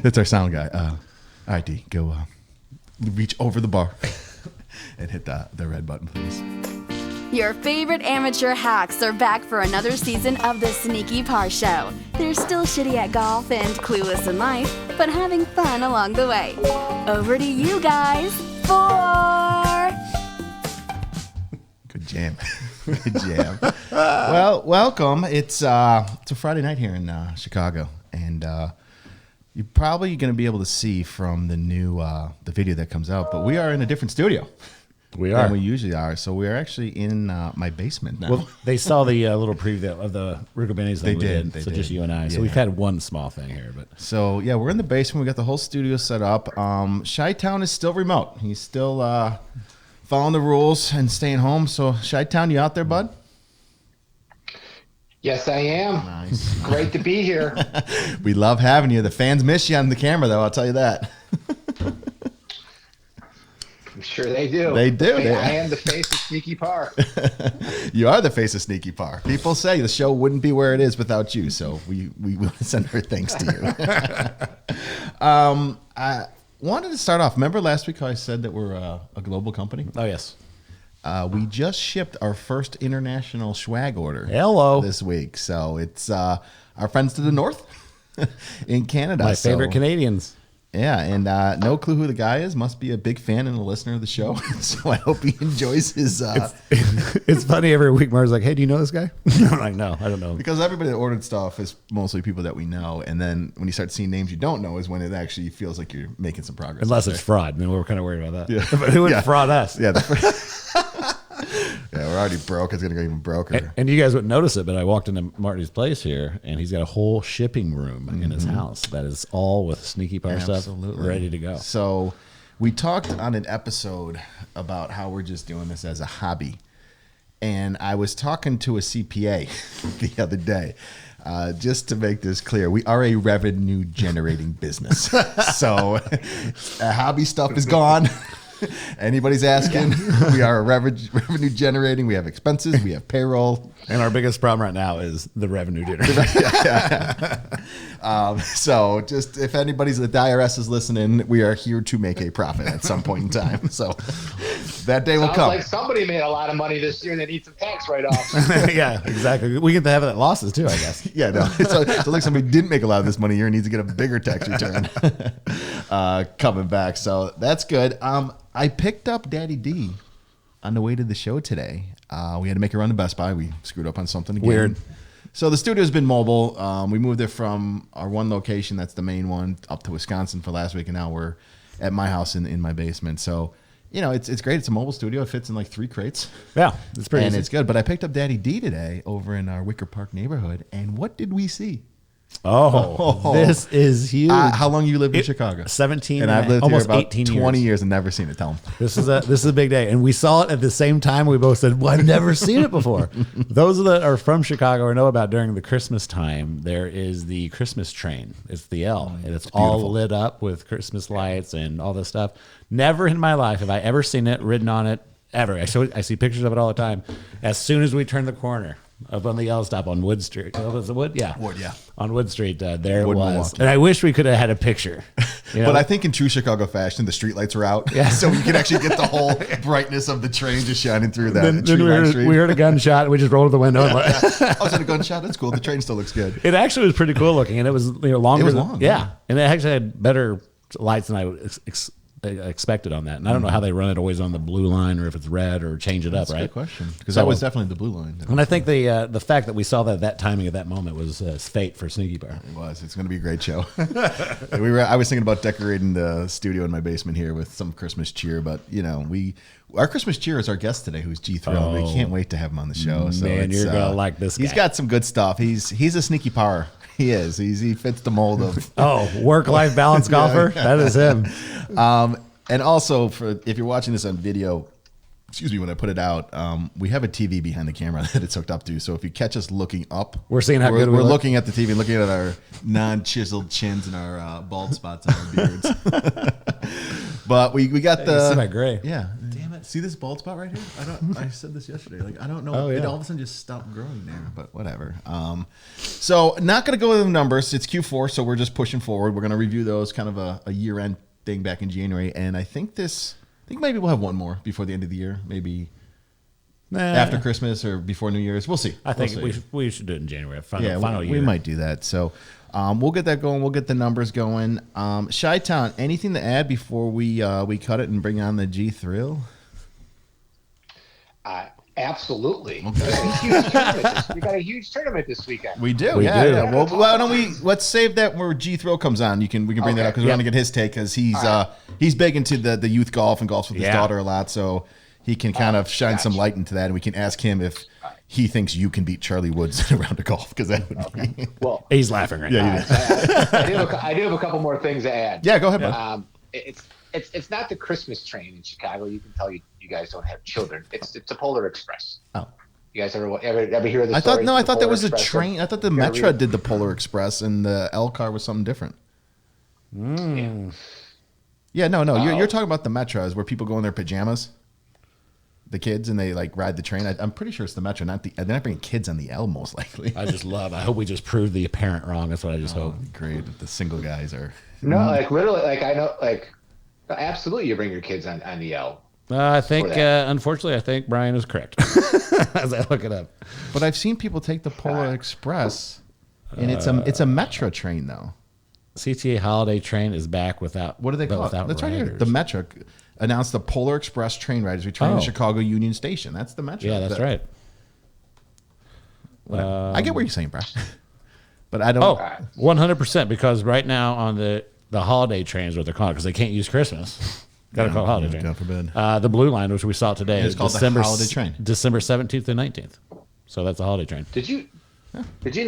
That's our sound guy. All right, D, go reach over the bar and hit the red button, please. Your favorite amateur hacks are back for another season of the Sneaky Par Show. They're still shitty at golf and clueless in life, but having fun along the way. Over to you guys for... Good jam. Good jam. Well, welcome. It's a Friday night here in Chicago, and you're probably going to be able to see from the new the video that comes out, but we are in a different studio. We are. Than we usually are. So we are actually in my basement now. Well, they saw the little preview of the Rico Benny's thing They we did. did. So just you and I. Yeah. So we've had one small thing here, but So yeah, we're in the basement. We got the whole studio set up. Chi-Town is still remote. He's still following the rules and staying home. So Chi-Town, you out there, bud? Yes, I am. Nice. Great to be here. We love having you. The fans miss you on the camera, though. I'll tell you that. I'm sure they do. They do. I am the face of Sneaky Par. You are the face of Sneaky Par. People say the show wouldn't be where it is without you, so we will send our thanks to you. I wanted to start off. Remember last week how I said that we're a global company? oh yes, We just shipped our first international swag order. Hello. This week, so it's our friends to the north in Canada. my favorite Canadians. Yeah, and no clue who the guy is. Must be a big fan and a listener of the show. So I hope he enjoys his. It's funny every week. Mars like, hey, do you know this guy? I'm like, no, I don't know. Because everybody that ordered stuff is mostly people that we know, and then when you start seeing names you don't know is when it actually feels like you're making some progress. Unless it's fraud, then we're kind of worried about that. Yeah. But who would Yeah. fraud us? Yeah, yeah, we're already broke. It's gonna go even broker. And you guys wouldn't notice it, but I walked into Marty's place here, and he's got a whole shipping room in his house that is all with Sneaky Par stuff Absolutely. ready to go. So we talked on an episode about how we're just doing this as a hobby. And I was talking to a CPA the other day, just to make this clear. We are a revenue generating business. So hobby stuff is gone. Anybody's asking, we are a revenue generating. We have expenses. We have payroll. And our biggest problem right now is the revenue generator. So just if anybody's at the IRS is listening, we are here to make a profit at some point in time. So that day will Sounds come. like somebody made a lot of money this year and they need some tax write-offs. Yeah, exactly. We get to have it at losses too, I guess. Yeah, no. So like somebody didn't make a lot of this money here and needs to get a bigger tax return coming back. So that's good. I picked up Daddy D on the way to the show today. We had to make a run to Best Buy. We screwed up on something again. Weird. So the studio's been mobile. We moved it from our one location, that's the main one, up to Wisconsin for last week, and now we're at my house in my basement. So, you know, it's great. It's a mobile studio. It fits in like 3 crates. Yeah, it's pretty And easy. it's good. But I picked up Daddy D today over in our Wicker Park neighborhood, and what did we see? Oh, this is huge. How long you lived in Chicago? 17 And I've lived almost here about 18 20 years. years and never seen it. Tell them. This is a big day, and we saw it at the same time. We both said, "Well, I've never seen it before." Those that are from Chicago or know about during the Christmas time, there is the Christmas train. It's the L, and it's all lit up with Christmas lights and all this stuff. Never in my life have I ever seen it, ridden on it, ever. I see pictures of it all the time. As soon as we turn the corner up on the L stop on Wood Street, was it Wood? Yeah, Wood, yeah. On Wood Street, there it Wood, was. Milwaukee. And I wish we could have had a picture. You know? But I think in true Chicago fashion, the streetlights were out. Yeah. So you could actually get the whole brightness of the train just shining through that. Then tree line street. we heard a gunshot, and we just rolled the window. And I was in a gunshot. That's cool. The train still looks good. It actually was pretty cool looking, and it was longer. It was than, long, yeah. yeah. And it actually had better lights than I expected on that. And I don't know how they run it always on the blue line or if it's red or change it That's up, a right? good question. Because So- that was definitely the blue line. And I think the fact that we saw that timing at that moment was fate for Sneaky Par. It was. It's going to be a great show. I was thinking about decorating the studio in my basement here with some Christmas cheer, but you know, our Christmas cheer is our guest today, who's GThrill. We can't wait to have him on the show. So Man, you're gonna like this He's guy. got some good stuff. He's a Sneaky Par. He is. He fits the mold of. Work-life balance golfer. That is him. And also, if you're watching this on video, excuse me, when I put it out, we have a TV behind the camera that it's hooked up to. So if you catch us looking up, We're seeing how good we we're look. looking at the TV, looking at our non-chiseled chins and our bald spots on our beards. But we got You see my gray. Yeah. Damn it. See this bald spot right here? I said this yesterday. Like I don't know. Oh, yeah. It all of a sudden just stopped growing there, but whatever. So not gonna go with the numbers. It's Q4, so we're just pushing forward. We're gonna review those kind of a year-end thing back in January, and I think maybe we'll have one more before the end of the year. Maybe after Christmas or before New Year's. We'll see. I think we should do it in January. Final year. We might do that. So we'll get that going. We'll get the numbers going. Chi-Town, anything to add before we cut it and bring on the GThrill? Absolutely. Okay. We got a huge tournament this weekend. We do. We Yeah. do. Yeah. Well, why don't let's save that where GThrill comes on. We can bring that up because we want to get his take because he's big into the youth golf and golfs with his daughter a lot. So he can kind of shine some light into that, and we can ask him if he thinks you can beat Charlie Woods in a round of golf because that would be. Well, he's laughing right now. I do have a couple more things to add. Yeah, go ahead. Bud. It's not the Christmas train in Chicago. You can tell you guys don't have children. It's a Polar Express. Oh, you guys ever hear of the I thought story? I thought that was a Express? train. I thought the Metro did the Polar Express and the L car was something different. Yeah, no. You're talking about the Metros where people go in their pajamas. The kids and they like ride the train. I'm pretty sure it's the Metro, they're not bringing kids on the L most likely. I hope we just proved the apparent wrong. That's what I just hope. Great. The single guys are. No, like literally, like I know, like absolutely, you bring your kids on the L. I think, unfortunately, Brian is correct as I look it up. But I've seen people take the Polar Express, and it's a Metro train though. CTA Holiday Train is back without. What do they call it? That's right here. The Metro announced the Polar Express train riders returning to Chicago Union Station. That's the Metro. Yeah, that's right. I get what you're saying, bro. But I don't. 100%. Because right now on the holiday trains, what they're called, because they can't use Christmas. Got to call it holiday train. God forbid. The blue line, which we saw today, It's is called December, the holiday train. December 17th and 19th. So that's the holiday train. Did you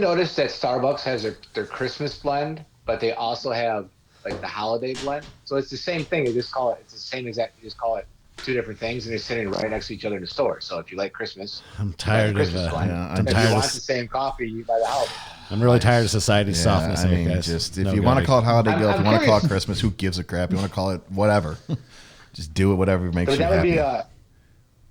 notice that Starbucks has their Christmas blend, but they also have like the holiday blend? So it's the same thing. It's the same exact. You just call it two different things, and they're sitting right next to each other in the store. So if you like Christmas, I'm tired of Christmas blend. I'm if tired you of want the same coffee, you buy the holiday. I'm really tired of society's softness. I mean, guys. just if No you want to good. call it holiday I'm golf, if you want to call it curious. Christmas, who gives a crap? You want to call it whatever. Just do it, whatever makes But you that would happy. be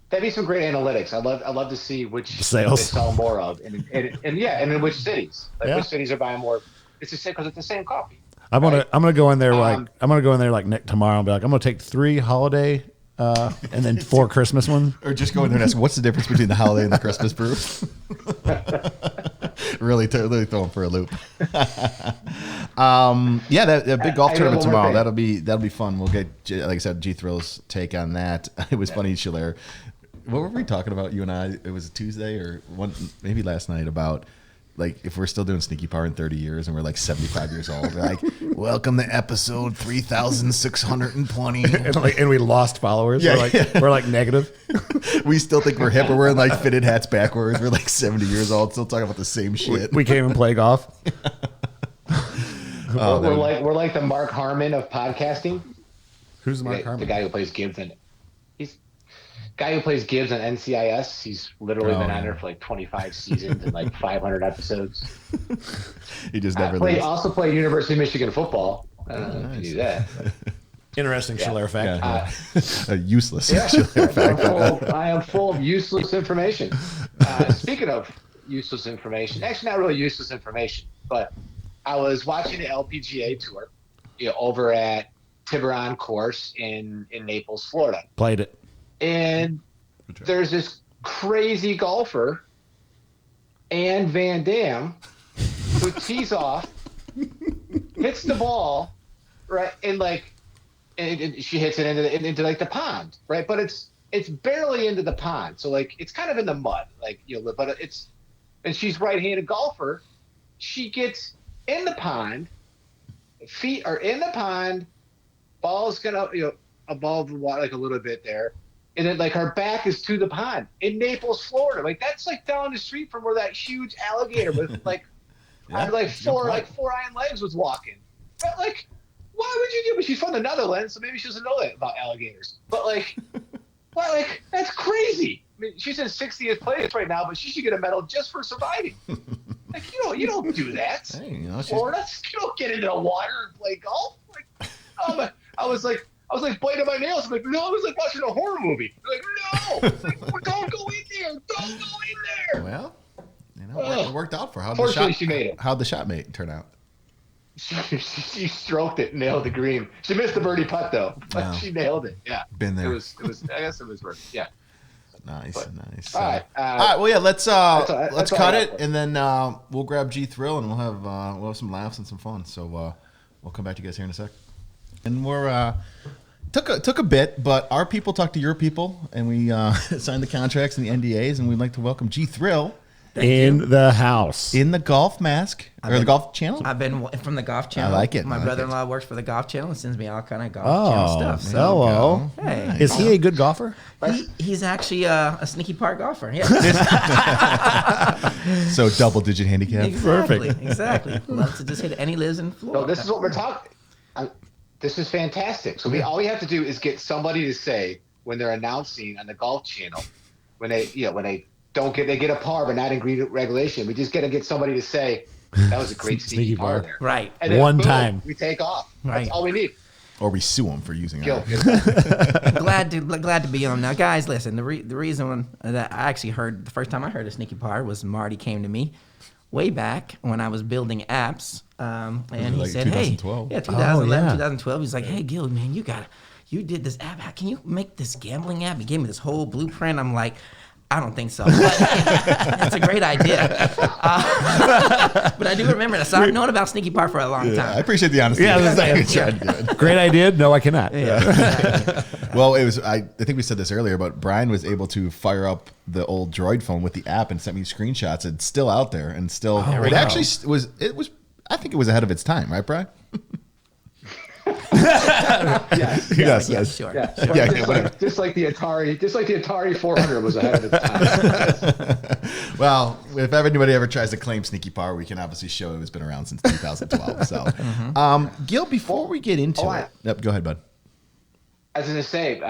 that'd be some great analytics. I'd love to see which Sales. they sell more of, and in which cities. Like which cities are buying more. It's the same because it's the same coffee. I'm gonna go in there like Nick tomorrow and be like, I'm gonna take 3 holiday and then 4 Christmas ones. Or just go in there and ask, what's the difference between the holiday and the Christmas brew? really throw them for a loop. That big golf I tournament know one more tomorrow. thing. That'll be fun. We'll get, like I said, GThrill's take on that. It was funny, Shalair. What were we talking about, you and I? It was a Tuesday or maybe last night about like if we're still doing Sneaky Power in 30 years and we're like 75 years old. We're like, welcome to episode 3620. and we lost followers. Yeah, We're like negative. We still think we're hip. We're wearing like fitted hats backwards. We're like 70 years old, still talking about the same shit. We can't even play golf. We're like the Mark Harmon of podcasting. Who's Mark Harmon? The guy who plays Gibbs on NCIS. He's literally been on there for like 25 seasons and like 500 episodes. He just never leaves. Also played University of Michigan football. I don't know if you do that. But. Interesting Shalair fact. Useless. Shalair fact. I am full of useless information. Speaking of useless information, actually not really useless information, but I was watching the LPGA tour over at Tiburon course in Naples, Florida. Played it. And there's this crazy golfer, Ann Van Dam, who tees off, hits the ball, right, and she hits it into like the pond, right? But it's barely into the pond, so like it's kind of in the mud, like but and she's right-handed golfer. She gets in the pond, feet are in the pond, ball's gonna above the water like a little bit there. And then, like, her back is to the pond in Naples, Florida. Like, that's like down the street from where that huge alligator with four iron legs was walking. But like, why would you do? But she's from the Netherlands, so maybe she doesn't know that about alligators. But like, that's crazy. I mean, she's in 60th place right now, but she should get a medal just for surviving. Like, you don't do that. Hey, Florida, you don't get into the water and play golf. Like, I was like, I was like biting my nails. I'm like, no, I was like watching a horror movie. They're like, no, like, don't go in there. Don't go in there. Well, it worked out for her. Fortunately, she made it. How'd the shot turn out? She stroked it, nailed the green. She missed the birdie putt though, but she nailed it. Yeah, been there. It was. I guess it was worth. Yeah. Nice. All right. All right. Well, yeah. Let's cut it, for. and then we'll grab GThrill, and we'll have some laughs and some fun. So we'll come back to you guys here in a sec. And we're took a bit, but our people talked to your people, and we signed the contracts and the NDAs, and we'd like to welcome GThrill. In the house. In the golf mask. The golf channel? I've been from the golf channel. I like it. My brother-in-law works for the golf channel and sends me all kind of golf channel stuff. So, hello. hey. Is he a good golfer? He's actually a sneaky park golfer. Yeah. So double-digit handicap. Exactly. Perfect. Exactly. Loves to just hit it. And he lives in Florida. So this is what we're talking. This is fantastic. So all we have to do is get somebody to say when they're announcing on the golf channel, when they get a par but not in green regulation. We just got to get somebody to say that was a great sneaky par there. Right. And then, One boom, time. we take off. Right. That's all we need. Or we sue them for using Gil. it. glad to be on. Now, guys, listen. The reason that I actually heard the first time I heard a sneaky par was Marty came to me way back when I was building apps, and he like said, 2012? "Hey, yeah, 2011, yeah. 2012." He's like, "Hey, Gil, man, you did this app. How can you make this gambling app?" He gave me this whole blueprint. I'm like, I don't think so. But that's a great idea. But I do remember this. I've known about Sneaky Par for a long I time. appreciate the honesty. Yeah, great idea. No, I cannot. Yeah. Well, it was. I think we said this earlier, but Brian was able to fire up the old Droid phone with the app and sent me screenshots. It's still out there, and still. It actually was. It was. I think it was ahead of its time, right, Brian? Yes. Sure. Yeah, Sure. Yeah, just like the Atari 400 was ahead of its time. Well, if anybody ever tries to claim Sneaky Par, we can obviously show it's been around since 2012. So, Gil, before we get into it, yep, go ahead, bud. I was going to say,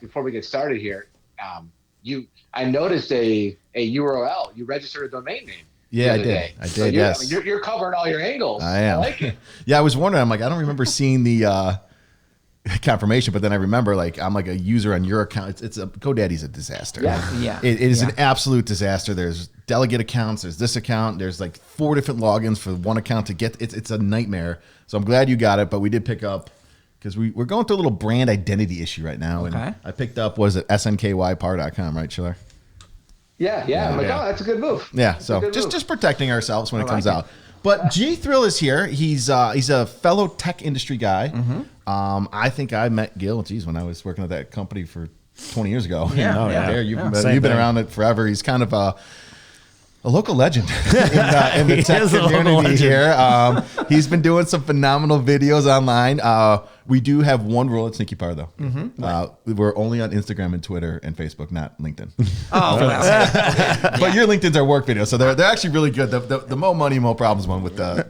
before we get started here, I noticed a URL. You registered a domain name. Yeah, I did. So yes. I mean, you're covering all your angles. I am. I like it. Yeah, I was wondering. I'm like, I don't remember seeing the confirmation, but then I remember, like, I'm like a user on your account. It's GoDaddy's a disaster. Yeah. It is an absolute disaster. There's delegate accounts. There's this account. There's like 4 different logins for one account to get. It's a nightmare. So I'm glad you got it, but we did pick up because we're going through a little brand identity issue right now. Okay. And I picked up, was it snkypar.com, right, Schiller? Yeah. I'm like, oh, that's a good move. Yeah, That's a so good move. just protecting ourselves when it comes like out. But GThrill is here. He's a fellow tech industry guy. I think I met Gil, when I was working at that company for 20 years ago. Yeah. You've been around it forever. He's kind of a local legend in the tech community here. He's been doing some phenomenal videos online. We do have one rule at Sneaky Par, though. We're only on Instagram and Twitter and Facebook, not LinkedIn. Oh, well. But your LinkedIn's our work videos, so they're actually really good. The Mo Money, Mo Problems one with the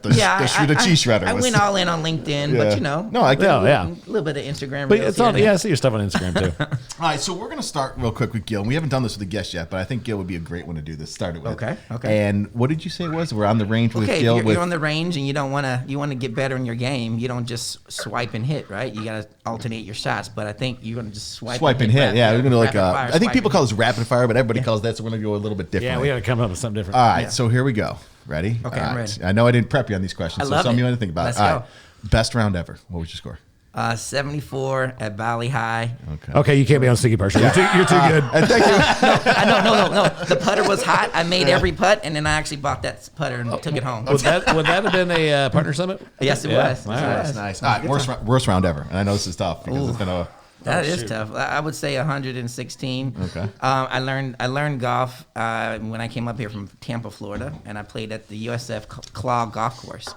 cheese shredder. I went all in on LinkedIn, but No, I get it. a little bit of Instagram. But reels it's on. here. Yeah, I see your stuff on Instagram too. All right, so we're going to start real quick with Gil. And we haven't done this with a guest yet, but I think Gil would be a great one to do this. Start it with. Okay. And what did you say it was? We're on the range with Okay, Gil. you're on the range and you want to get better in your game. You don't just swipe and hit, right? You got to alternate your shots. But I think you're going to just swipe and hit. Yeah, we're going to like. rapid fire, I think people swipe call this rapid fire, but everybody calls that. So we're going to go a little bit different. Yeah, we got to come up with something different. All right, so here we go. Ready? Okay, All I'm right. ready. I know I didn't prep you on these questions, I so love some it. you want to think about. Let's All go. right. Best round ever. What was your score? 74 at Valley High. Okay, you can't be on Sneaky Par. You're too good. Thank you. No. The putter was hot. I made every putt, and then I actually bought that putter and took it home. Would that have been a partner summit? Yes, it Yeah. was. All Yes, it right. was. Nice. All right, worst round ever. And I know this is tough because it's been a. That is tough. I would say 116. Okay. I learned golf when I came up here from Tampa, Florida, and I played at the USF Claw Golf Course,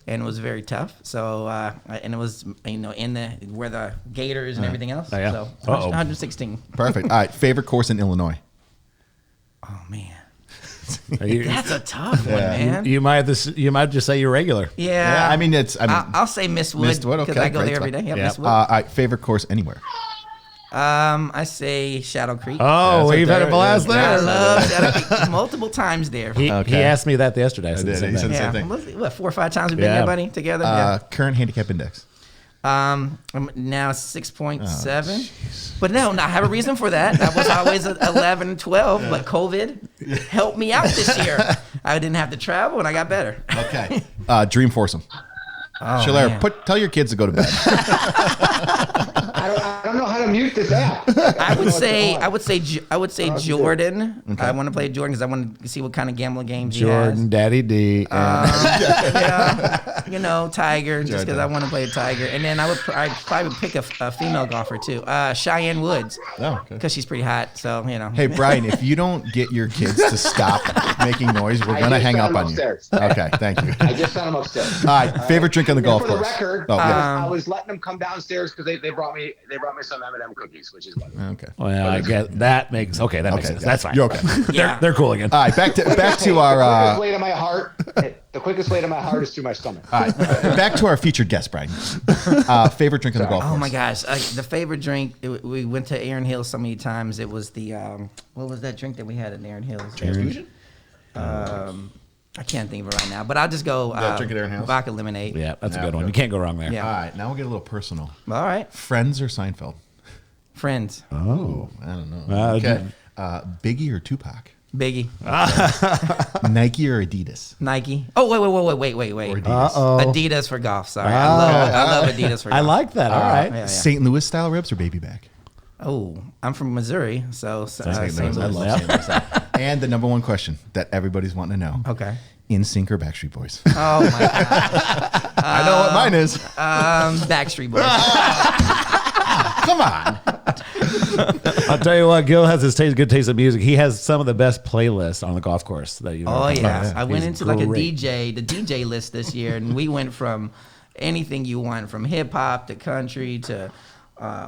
and it was very tough. So and it was in the where the Gators and everything else. Oh, yeah. So Uh-oh. 116. Perfect. All right, favorite course in Illinois. Oh man, Are you- that's a tough one, man. you might just say you're regular. Yeah. I mean, I'll say Miss Wood Mistwood, because okay, I go great there every spot. day. Yeah, Yeah. Miss Wood. all right, favorite course anywhere. I say Shadow Creek. Oh, Yeah, we've that's had a right blast there. I there. love Shadow Creek multiple times there. He asked me that yesterday. I said the did. same He said thing. the same Yeah, thing. what 4 or 5 times we've been Yeah. there, buddy, together. Yeah. Current handicap index. I'm now 6.7. But no, I have a reason for that. I was always 11 and 12, but COVID helped me out this year. I didn't have to travel, and I got better. Okay. Dream foursome. Oh, Shalair, man. tell your kids to go to bed. I don't know how to mute this app. I would say Jordan. Okay. I want to play Jordan because I want to see what kind of gambling games Jordan, he has. Daddy D. Tiger, just because I want to play a Tiger. And then I'd probably pick a female golfer too, Cheyenne Woods. Oh, okay. Because she's pretty hot. So Hey Brian, if you don't get your kids to stop making noise, we're gonna hang up on you. Okay, thank you. I just sent them upstairs. All right, favorite drink on the golf for the course. record, I was letting them come downstairs because they brought me some M&M cookies, which is wonderful. Okay. Well, I guess that makes sense. That's fine. You're okay. They're cool again. All right, back to our. The quickest way to my heart. The quickest way to my heart is through my stomach. All right, back to our featured guest, Brian. Favorite drink on the golf course. Oh my gosh, the favorite drink. We went to Erin Hills so many times. It was the what was that drink that we had at Erin Hills? Transfusion. I can't think of it right now, but I'll just go drink at Erin Hills? vodka lemonade. Yeah, that's a good one. You can't go wrong there. Yeah. All right, now we'll get a little personal. All right. Friends or Seinfeld? Friends. Oh, I don't know. Okay. Biggie or Tupac? Biggie. Nike or Adidas? Nike. Oh, wait. Or Adidas. Adidas for golf. Sorry. I love Adidas for golf. I like that. All right. Yeah. St. Louis style ribs or baby back? Oh, I'm from Missouri, so St. I Louis. love St. Louis. And the number one question that everybody's wanting to know. Okay. NSYNC or Backstreet Boys? Oh my God. I know what mine is. Backstreet Boys. Come on. I'll tell you what, Gil has his good taste of music. He has some of the best playlists on the golf course that you know. Oh yeah, I went He's into like great. the DJ list this year, and we went from anything you want, from hip hop to country to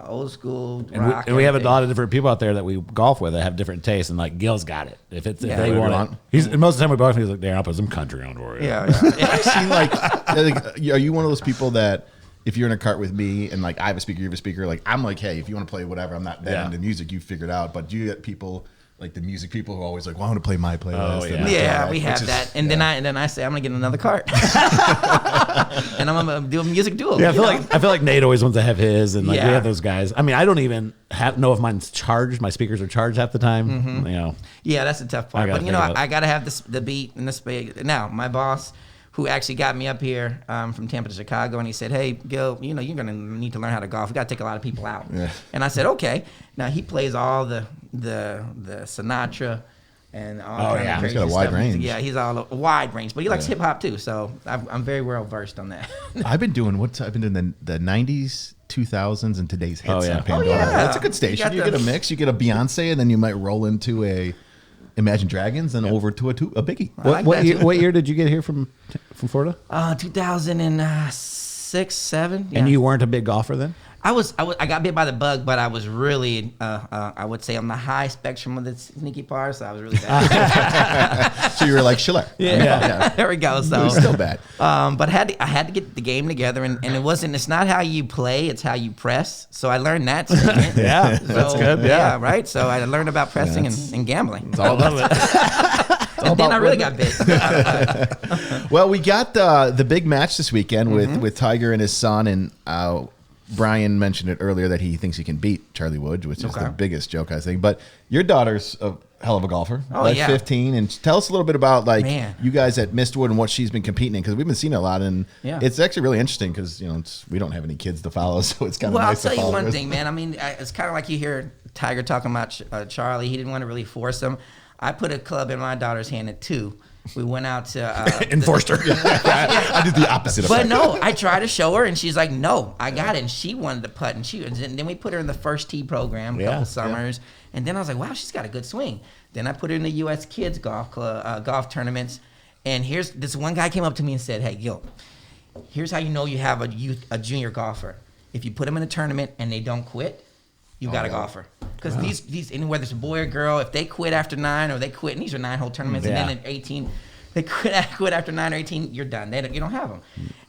old school rock. And we have a everything. lot of different people out there that we golf with that have different tastes, and like Gil's got it. If they Whatever want you it, want. he's most of the time we both he's like, "Darren, I'll put some country on for you." Yeah. I've seen are you one of those people that if you're in a cart with me and like I have a speaker, you have a speaker, like I'm like, hey, if you want to play whatever, I'm not that into music, you figure it out. But do you get people like the music people who are always like, well, I want to play my playlist? Oh, and yeah. not Yeah, that, we have that, and then I say I'm gonna get another cart, and I'm gonna do a music duo. Yeah, I feel like Nate always wants to have his, and like we Yeah. have those guys. I mean, I don't even know if mine's charged. My speakers are charged half the time. Mm-hmm. You know, Yeah, that's the tough part. gotta But think about it. I gotta have the beat and the space. Now, my boss, who actually got me up here from Tampa to Chicago, and he said, "Hey, Gil, you're gonna need to learn how to golf. We gotta take a lot of people out." Yeah. And I said, "Okay." Now he plays all the Sinatra and all kinds yeah. of He's crazy got a wide stuff. range. Yeah, he's all a wide range, but he likes hip hop too. So I'm very well versed on that. I've been doing the 90s, 2000s, and today's hits Oh, yeah. on Pandora. Oh, yeah. That's a good station. You got get a the- mix. You get a Beyonce, and then you might roll into a Imagine Dragons, and over to a Biggie. like that too. what year did you get here from Florida? 2006, 7. Yeah. And you weren't a big golfer then? I got bit by the bug, but I was really, I would say, on the high spectrum of the sneaky par, so I was really bad. So you were like Schiller. yeah. There we go. It So, was still bad. but I had to get the game together, and it's not how you play, it's how you press. So I learned that. Yeah, that's good. Yeah. Right. So I learned about pressing and gambling. It's all about it. And then I really got bit. Well, we got the big match this weekend with Tiger and his son, and Brian mentioned it earlier that he thinks he can beat Charlie Woods, which is the biggest joke, I think. But your daughter's a hell of a golfer, yeah. 15, and tell us a little bit about Man. you guys at Mistwood and what she's been competing in, because we've been seeing it a lot, and it's actually really interesting because we don't have any kids to follow, so it's kind of Well, nice to I'll tell follow. you one us. thing, man. I mean, it's kind of like you hear Tiger talking about Charlie. He didn't want to really force him. I put a club in my daughter's hand at 2. We went out to Enforced her. I did the opposite of But that. no, I tried to show her, and she's like, "No, I got it." And she wanted to putt, and then we put her in the first tee program a couple summers, and then I was like, "Wow, she's got a good swing." Then I put her in the U.S. Kids golf tournaments, and here's this one guy came up to me and said, "Hey, Gil, here's how you know you have a junior golfer. If you put them in a tournament and they don't quit, you got a golfer." Because these and whether it's a boy or girl, if they quit after 9 or they quit, and these are 9-hole tournaments, and then at 18, they quit after 9 or 18, you're done. You don't have them.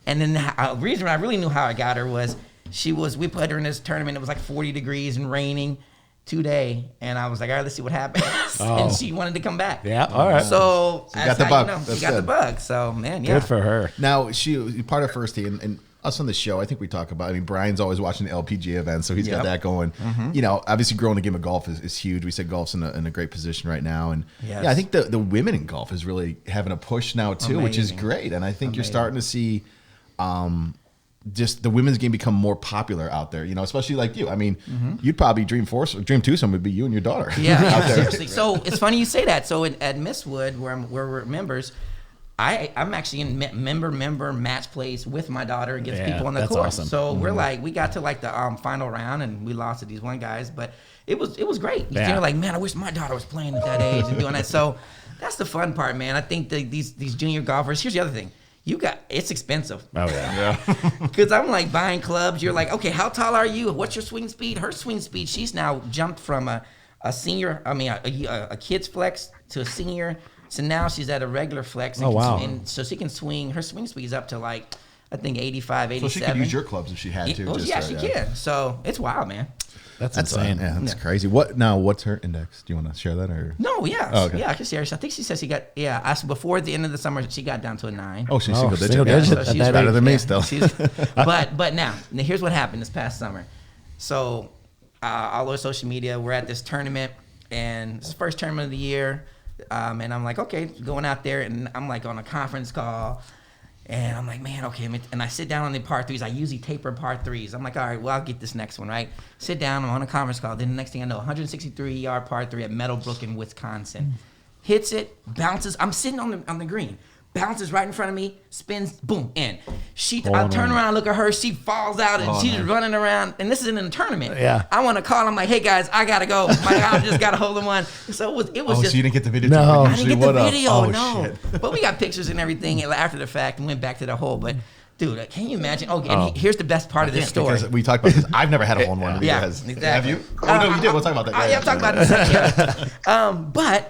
And then the reason I really knew how I got her was we put her in this tournament. It was like 40 degrees and raining today, and I was like, all right, let's see what happens. And she wanted to come back. Yeah, all right. So So you got the bug. she got the bug. So man, yeah. Good for her. Now, she part of first tee, and us on the show, I think we talk about, I mean, Brian's always watching the LPG events, so he's got Yep. that going. You know, obviously growing the game of golf is huge. We said golf's in a great position right now. And Yes. yeah, I think the women in golf is really having a push now too, which is Amazing. great. And I think you're starting to see just the women's game become more popular out there, you know, especially like you. I mean, you'd probably dream twosome would be you and your daughter. Yeah, out there. seriously. So it's funny you say that. So at Mistwood, where we're members, I'm actually in member match plays with my daughter against Yeah, people on the that's course. awesome. So we're like, we got to like the final round and we lost to these one guys, but it was great. Yeah. You're like, man, I wish my daughter was playing at that age and doing that. So that's the fun part, man. I think these junior golfers. Here's the other thing. It's expensive. Oh yeah. Because I'm like buying clubs. You're like, okay, how tall are you? What's your swing speed? Her swing speed, she's now jumped from a senior, a kid's flex to a senior. So now she's at a regular flex. Oh, wow. And so she can swing. Her swing speed is up to like, I think 85, 87. So she could use your clubs if she had to. She can. So it's wild, man. That's insane. insane. Yeah, that's crazy. What's her index? Do you want to share that or? No, yeah. Oh, okay. Yeah, I can see her. I think she said she got, before the end of the summer, she got down to a 9. Oh, she's Oh, single digit. single Yeah, digit. so she's That better age, than me Yeah, still. but now here's what happened this past summer. So all over social media, we're at this tournament, and it's the first tournament of the year. And I'm like, okay, going out there, and I'm like on a conference call, and I'm like, man, okay. And I sit down on the par threes. I usually taper par threes. I'm like, all right, well, I'll get this next one, right? Sit down, I'm on a conference call. Then the next thing I know, 163-yard par three at Meadowbrook in Wisconsin. Hits it, bounces. I'm sitting on the green. Bounces right in front of me, spins, boom, in. I turn around, look at her, she falls out, and she's running around. And this is in a tournament. Yeah. I want to call. I'm like, hey guys, I gotta go. My God, just got a hold of one. So it was Oh, just. so you didn't get the video? No. I didn't get the video, Oh, no. shit. But we got pictures and everything after the fact and went back to the hole. But dude, can you imagine? Okay, and here's the best part of this story. Because we talked about this. I've never had a hole-in-one. Neither Yeah, has. exactly. Have you? Oh, no, you did. We'll talk about that. Yeah, I'm talking about it in a second. But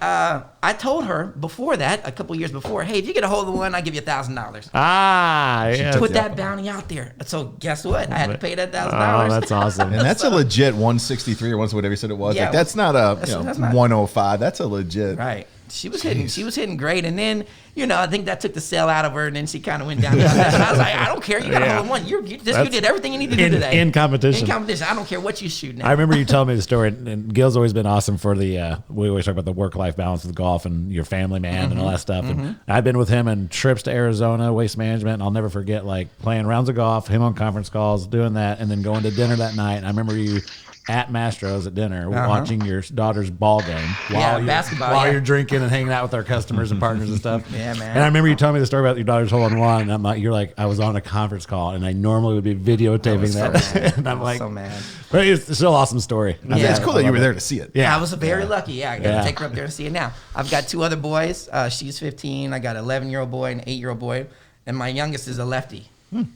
I told her before that, a couple years before, hey, if you get a hold of one, I give you $1,000. Yeah. Put that bounty out there. So guess what? I had to pay that $1,000. Oh, that's awesome. And that's a legit 163 or whatever you said it was. Yeah, like that's not a that's not- 105. That's a legit. Right. She was hitting great, and then I think that took the sell out of her, and then she kind of went down. But I was like, I don't care. You got a hole in one. You did everything you need to do today. In competition. In competition. I don't care what you shoot now. I remember you telling me the story, and Gil's always been awesome for the. We always talk about the work-life balance with golf and your family man and all that stuff. And I've been with him in trips to Arizona, Waste Management. And I'll never forget like playing rounds of golf, him on conference calls, doing that, and then going to dinner that night. And I remember you at Mastro's at dinner watching your daughter's ball game while you're drinking and hanging out with our customers and partners and stuff. Yeah, man. And I remember you telling me the story about your daughter's hole-in-one, and I'm like, you're like, I was on a conference call, and I normally would be videotaping that. And I'm like, so mad. But it's still an awesome story. Yeah. It's cool that you were there to see it. Yeah. I was very lucky. Yeah, I got Yeah. to take her up there to see it now. I've got 2 other boys. She's 15. I got an 11-year-old boy and an 8-year-old boy. And my youngest is a lefty.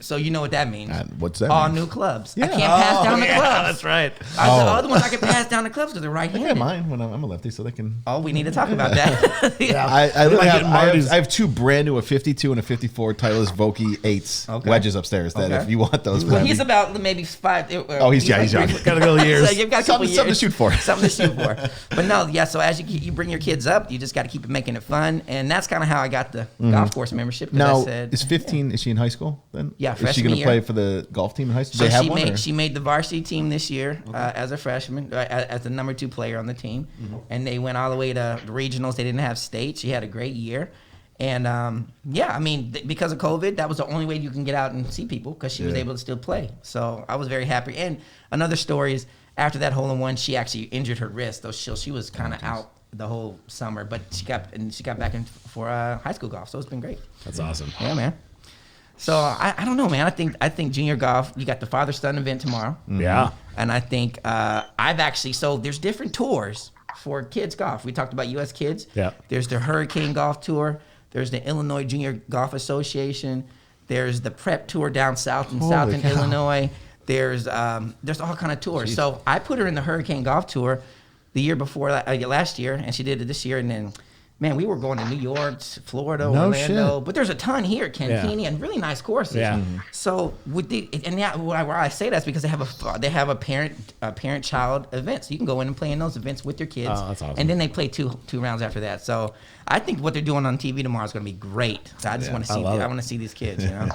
So you know what that means. What's that All mean? new clubs. Yeah. I can't pass down the clubs. That's right. The other ones I can pass down the clubs because they're I got right-handed. mine when I'm a lefty, so they can. Oh, we need to talk about that. I literally getting Marty's. I have 2 brand new, a 52 and a 54 Titleist Vokey 8s Okay. wedges upstairs. That Okay. if you want those, Well, grab he's me. about maybe 5. Oh, he's young. Got a couple years. So you've got a couple Something years. to shoot for. Something to shoot for. But no, yeah. So as you bring your kids up, you just got to keep making it fun, and that's kind of how I got the golf course membership. 'cause Now, I said, is 15? Is she in high school then? Yeah, Is she freshman going to year. play for the golf team in high school? So They have she one. made or? she made the varsity team this year as a freshman, as the number 2 player on the team, and they went all the way to the regionals. They didn't have state. She had a great year, and I mean because of COVID, that was the only way you can get out and see people because she was able to still play. So I was very happy. And another story is after that hole-in-one, she actually injured her wrist. So she was kind of out the whole summer, but she got back in for high school golf. So it's been great. That's awesome. Yeah, man. So I don't know, man. I think junior golf. You got the father-son event tomorrow. Yeah. And I think so there's different tours for kids golf. We talked about U.S. Kids. Yeah. There's the Hurricane Golf Tour. There's the Illinois Junior Golf Association. There's the Prep Tour down south in southern Illinois. There's all kind of tours. Jeez. So I put her in the Hurricane Golf Tour the year before last year, and she did it this year. And then, man, we were going to New York, Florida, No Orlando, shit. but there's a ton here, Cancini, and really nice courses. Yeah. So why I say that's because they have a parent-child event, so you can go in and play in those events with your kids. Oh, that's awesome. And then they play two rounds after that. So I think what they're doing on TV tomorrow is going to be great. So I just want to see. I want to see these kids. You know.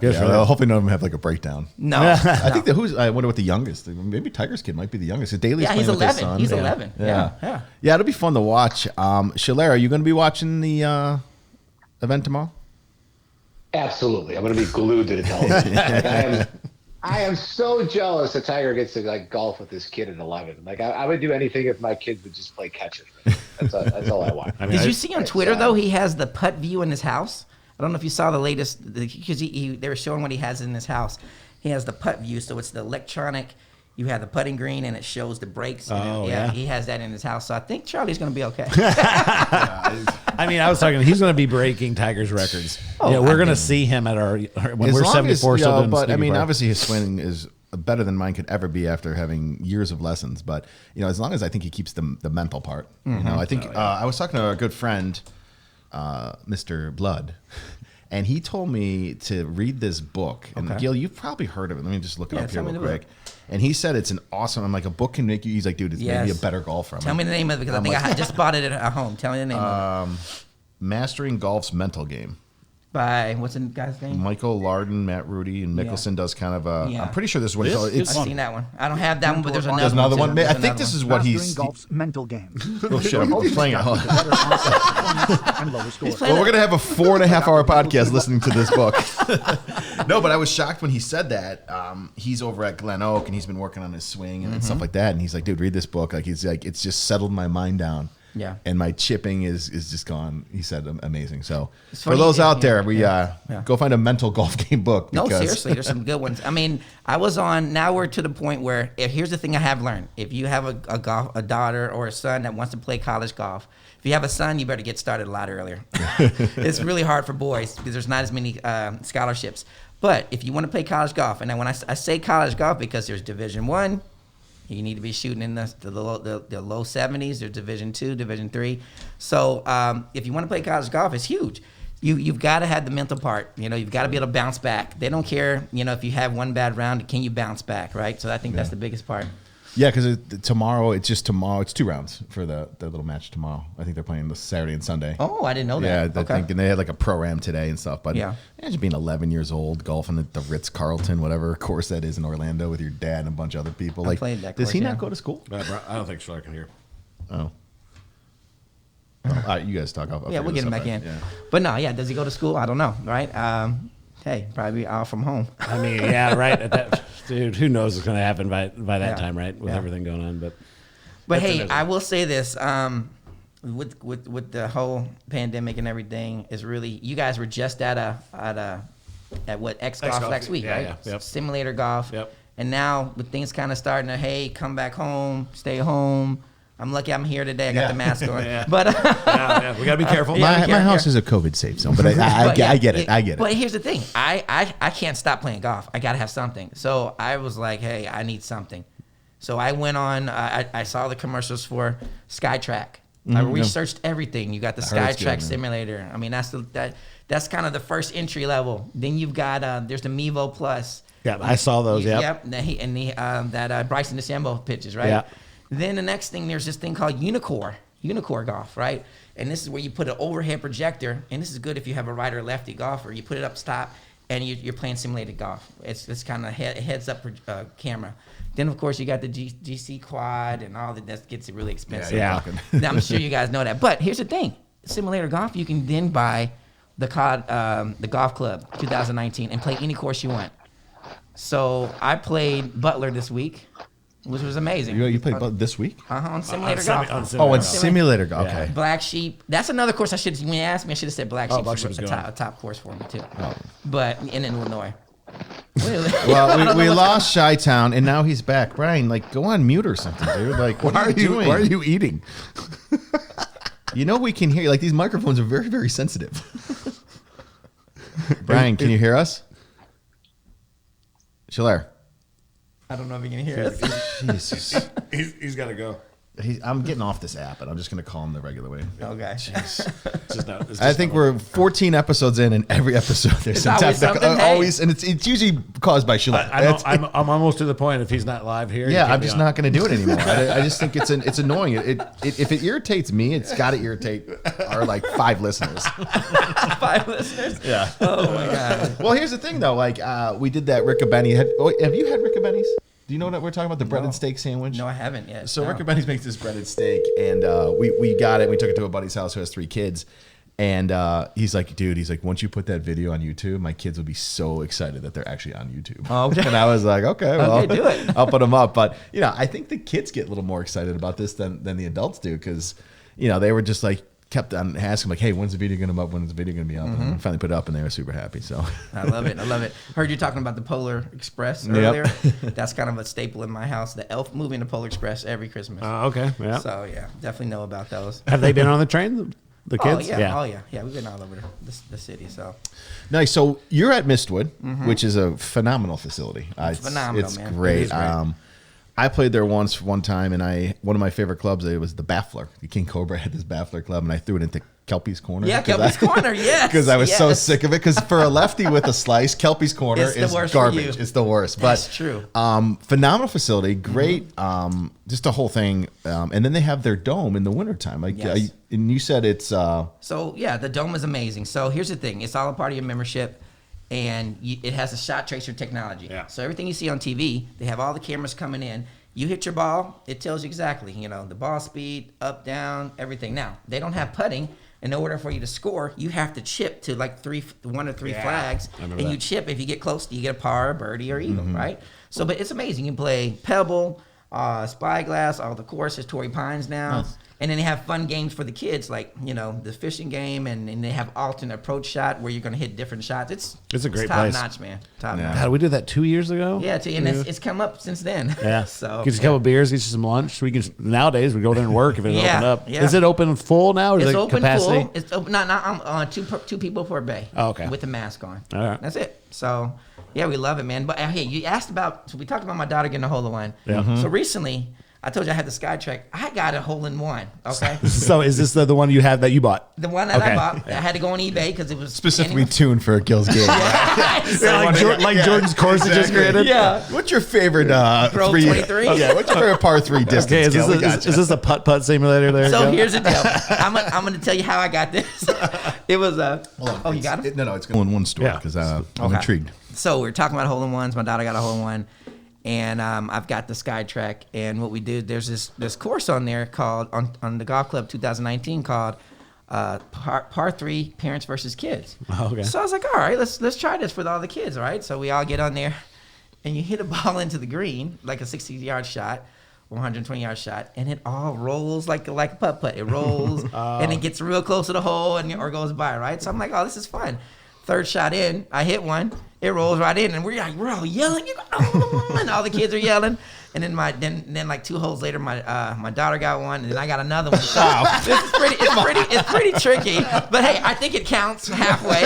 Good for them. Hopefully none of them have like a breakdown. No, I think I wonder what the youngest. Maybe Tiger's kid might be the youngest. Daly's yeah, he's playing with his 11. son. He's Yeah. 11. Yeah, it'll be fun to watch. Shalair, are you going to be watching the event tomorrow? Absolutely. I'm going to be glued to the television. I am so jealous that Tiger gets to like golf with this kid at 11. Like I would do anything if my kids would just play catch with me. That's all I want. Did you see on Twitter though? He has the putt view in his house. I don't know if you saw the latest because they were showing what he has in his house. He has the putt view, so it's the electronic. You have the putting green, and it shows the breaks. Oh, yeah. He has that in his house. So I think Charlie's going to be okay. I mean, I was talking. He's going to be breaking Tiger's records. Oh, We're going to see him at our when As we're long 74. as, but I mean, Park. obviously his swing is better than mine could ever be after having years of lessons. But as long as I think he keeps the mental part. I think I was talking to a good friend, Mr. Blood. And he told me to read this book. And Gil, you've probably heard of it. Let me just look it up here real quick. And he said it's an awesome. I'm like, a book can make you. He's like, dude, it's maybe a better golfer. Tell me the name of it because I think I just bought it at home. Tell me the name of it. Mastering Golf's Mental Game. By what's the guy's name? Michael Lardon, Matt Rudy, and Mickelson does kind of a. I'm pretty sure this is what I've seen that one. I don't have that one, but there's There's another one. too. I think this is what Mastering Golf's mental game. Oh shit! I'm playing it. Hold on. And lower score. Well, we're gonna have a 4.5 hour podcast listening to this book. No, but I was shocked when he said that. He's over at Glen Oak and he's been working on his swing and stuff like that. And he's like, dude, read this book. Like he's like, it's just settled my mind down. Yeah. And my chipping is just gone. He said amazing. So It's for funny, those out there, yeah. we go find a mental golf game book. No, Because seriously, there's some good ones. I mean, now we're to the point where here's the thing I have learned. If you have a daughter or a son that wants to play college golf, if you have a son, you better get started a lot earlier. It's really hard for boys because there's not as many scholarships. But if you want to play college golf, and when I say college golf because there's Division I, you need to be shooting in the low 70s. There's Division II, Division III. So if you want to play college golf, it's huge. You've got to have the mental part. You've got to be able to bounce back. They don't care, if you have one bad round, can you bounce back, right? So I think that's the biggest part. Yeah, because tomorrow. It's 2 rounds for the little match tomorrow. I think they're playing this Saturday and Sunday. Oh, I didn't know that. Yeah, I think, and they had like a pro-am today and stuff. But Yeah. imagine being 11 years old, golfing at the Ritz-Carlton, whatever course that is in Orlando with your dad and a bunch of other people. Like, played that does course, he yeah. not go to school? I don't think Schiller can hear. Oh. All right, you guys talk. I'll Yeah, figure we'll this get him out back in. then. Yeah. But no, does he go to school? I don't know, right? Hey, probably off from home. I mean, yeah, right. Dude, who knows what's going to happen by that time, right? With Yeah. everything going on, but But that's hey, amazing. I will say this: with the whole pandemic and everything, is really you guys were just at what X Golf last week, yeah, right? yeah, yep. Simulator golf. Yep. And now with things kind of starting to come back home, stay home. I'm lucky I'm here today. I got the mask on, Yeah. but yeah, we got to be careful. Yeah. My house is a COVID safe zone, but I get it. I get it. But here's the thing: I can't stop playing golf. I gotta have something. So I was like, hey, I need something. So I went on. I saw the commercials for SkyTrack. I researched everything. You got the heard it's good, SkyTrack man. simulator. I mean, that's kind of the first entry level. Then you've got there's the Mevo Plus. Yeah, I saw those. Yep. Yep. That Bryson DeChambeau pitches, right? Yeah. Then the next thing, there's this thing called Unicore golf, right? And this is where you put an overhead projector, and this is good if you have a right or lefty golfer. You put it up top, and you're playing simulated golf. It's kind of heads up camera. Then of course you got the GC quad and all that gets it really expensive. Yeah. Now, I'm sure you guys know that. But here's the thing: simulator golf, you can then buy the golf club 2019 and play any course you want. So I played Butler this week, which was amazing. You played this week? On simulator golf. On simulator golf. Yeah. Okay. Black Sheep. That's another course I should. When you asked me, I should have said Black Sheep. Black Sheep was was a top course for me too. But in Illinois. Well, we lost Chi-Town, and now he's back. Brian, go on mute or something, dude. What are you doing? Why are you eating? We can hear you. These microphones are very, very sensitive. Brian, can you hear us? Shalair. I don't know if you can hear us. Jesus. He's got to go. I'm getting off this app, and I'm just going to call him the regular way. Okay. I think we're 14 episodes in, and every episode there's some always technical, something, hey. always, and it's usually caused by Shalette. I'm almost to the point. If he's not live here, Yeah, I'm just not going to do it anymore. I just think it's annoying. If it irritates me, it's got to irritate our like 5 listeners. 5 listeners? Yeah. Oh my God. Well, here's the thing though. Like we did that Riccobenni. Have you had Riccobenni's? Do you know what we're talking about? The breaded steak sandwich? No, I haven't yet. So no. Riccobenni's makes this breaded steak, and we got it. We took it to a buddy's house who has 3 kids. And he's like, dude, once you put that video on YouTube, my kids will be so excited that they're actually on YouTube. Oh, okay. And I was like, okay, well, do it. I'll put them up. But, I think the kids get a little more excited about this than the adults do because, they were just like, kept on asking, like, hey, when's the video going to be up? When's the video going to be up? And finally put it up, and they were super happy. So I love it. Heard you talking about the Polar Express earlier. That's kind of a staple in my house. The Elf moving to Polar Express every Christmas. Okay, yeah. So, yeah, definitely know about those. Have they been on the train? The kids? Oh, yeah. Yeah, we've been all over the city. So nice. So you're at Mistwood, which is a phenomenal facility. It's phenomenal, it's man. great. It is great. I played there one time, and one of my favorite clubs, it was the Baffler. The King Cobra had this Baffler club, and I threw it into Kelpie's Corner. Yeah, Kelpie's Corner, yes. Because I was so sick of it. Because for a lefty with a slice, Kelpie's Corner It's the is worst for garbage. you. It's the worst. That's but true. Phenomenal facility, great. Just the whole thing. And then they have their dome in the wintertime. Like, Yes. and you said it's. So, yeah, the dome is amazing. So here's the thing. It's all a part of your membership, and it has a shot tracer technology. Yeah. So everything you see on TV, they have all the cameras coming in. You hit your ball, it tells you exactly, the ball speed, up, down, everything. Now, they don't have putting. In order for you to score, you have to chip to like 1 or 3 flags, and you chip. If you get close, you get a par, a birdie, or eagle, right? So, but it's amazing. You can play Pebble, Spyglass, all the courses, Torrey Pines now. Nice. And then they have fun games for the kids, like, the fishing game, and they have alternate approach shot where you're going to hit different shots. It's a great top place. notch, man. Top Yeah. notch. God, we did that 2 years ago. Yeah, and it's come up since then. Yeah. So Get you a couple of beers, get you some lunch. Nowadays we go there and work if it's Yeah, open up. yeah. Is it open full now? Or is It's it open capacity? full. It's open. Not two people per bay. Oh, okay. With the mask on. All right. That's it. So, yeah, we love it, man. But hey, you asked about. So we talked about my daughter getting a hole in one. Yeah. So recently, I told you I had the Skytrack. I got a hole in one. Okay. So is this the one you have that you bought? The one that Okay. I bought, I had to go on eBay because it was Specifically tuned for a Gills game. Like Jordan's course that just created? Yeah. What's your favorite Pro 23? Yeah, what's your favorite par 3 distance? Okay, is Gil? We this, gotcha. is this a putt simulator there? So Joe? here's the deal. I'm going to tell you how I got this. It was oh, you got him? No, it's going in one story Yeah. because I'm Okay. intrigued. So we were talking about hole-in-ones. My daughter got a hole-in-one. And I've got the Skytrack. And what we did, there's this course on there called, on the Golf Club 2019 called Par 3 Parents versus Kids. Oh, okay. So I was like, all right, let's try this with all the kids, all right? So we all get on there. And you hit a ball into the green, like a 60-yard shot, 120-yard shot, and it all rolls like a putt-putt. It rolls, and it gets real close to the hole or goes by, right? So I'm like, oh, this is fun. Third shot in, I hit one. It rolls right in, and we're all yelling. And all the kids are yelling. And then like 2 holes later, my daughter got one, and then I got another one. So it's pretty tricky. But hey, I think it counts halfway.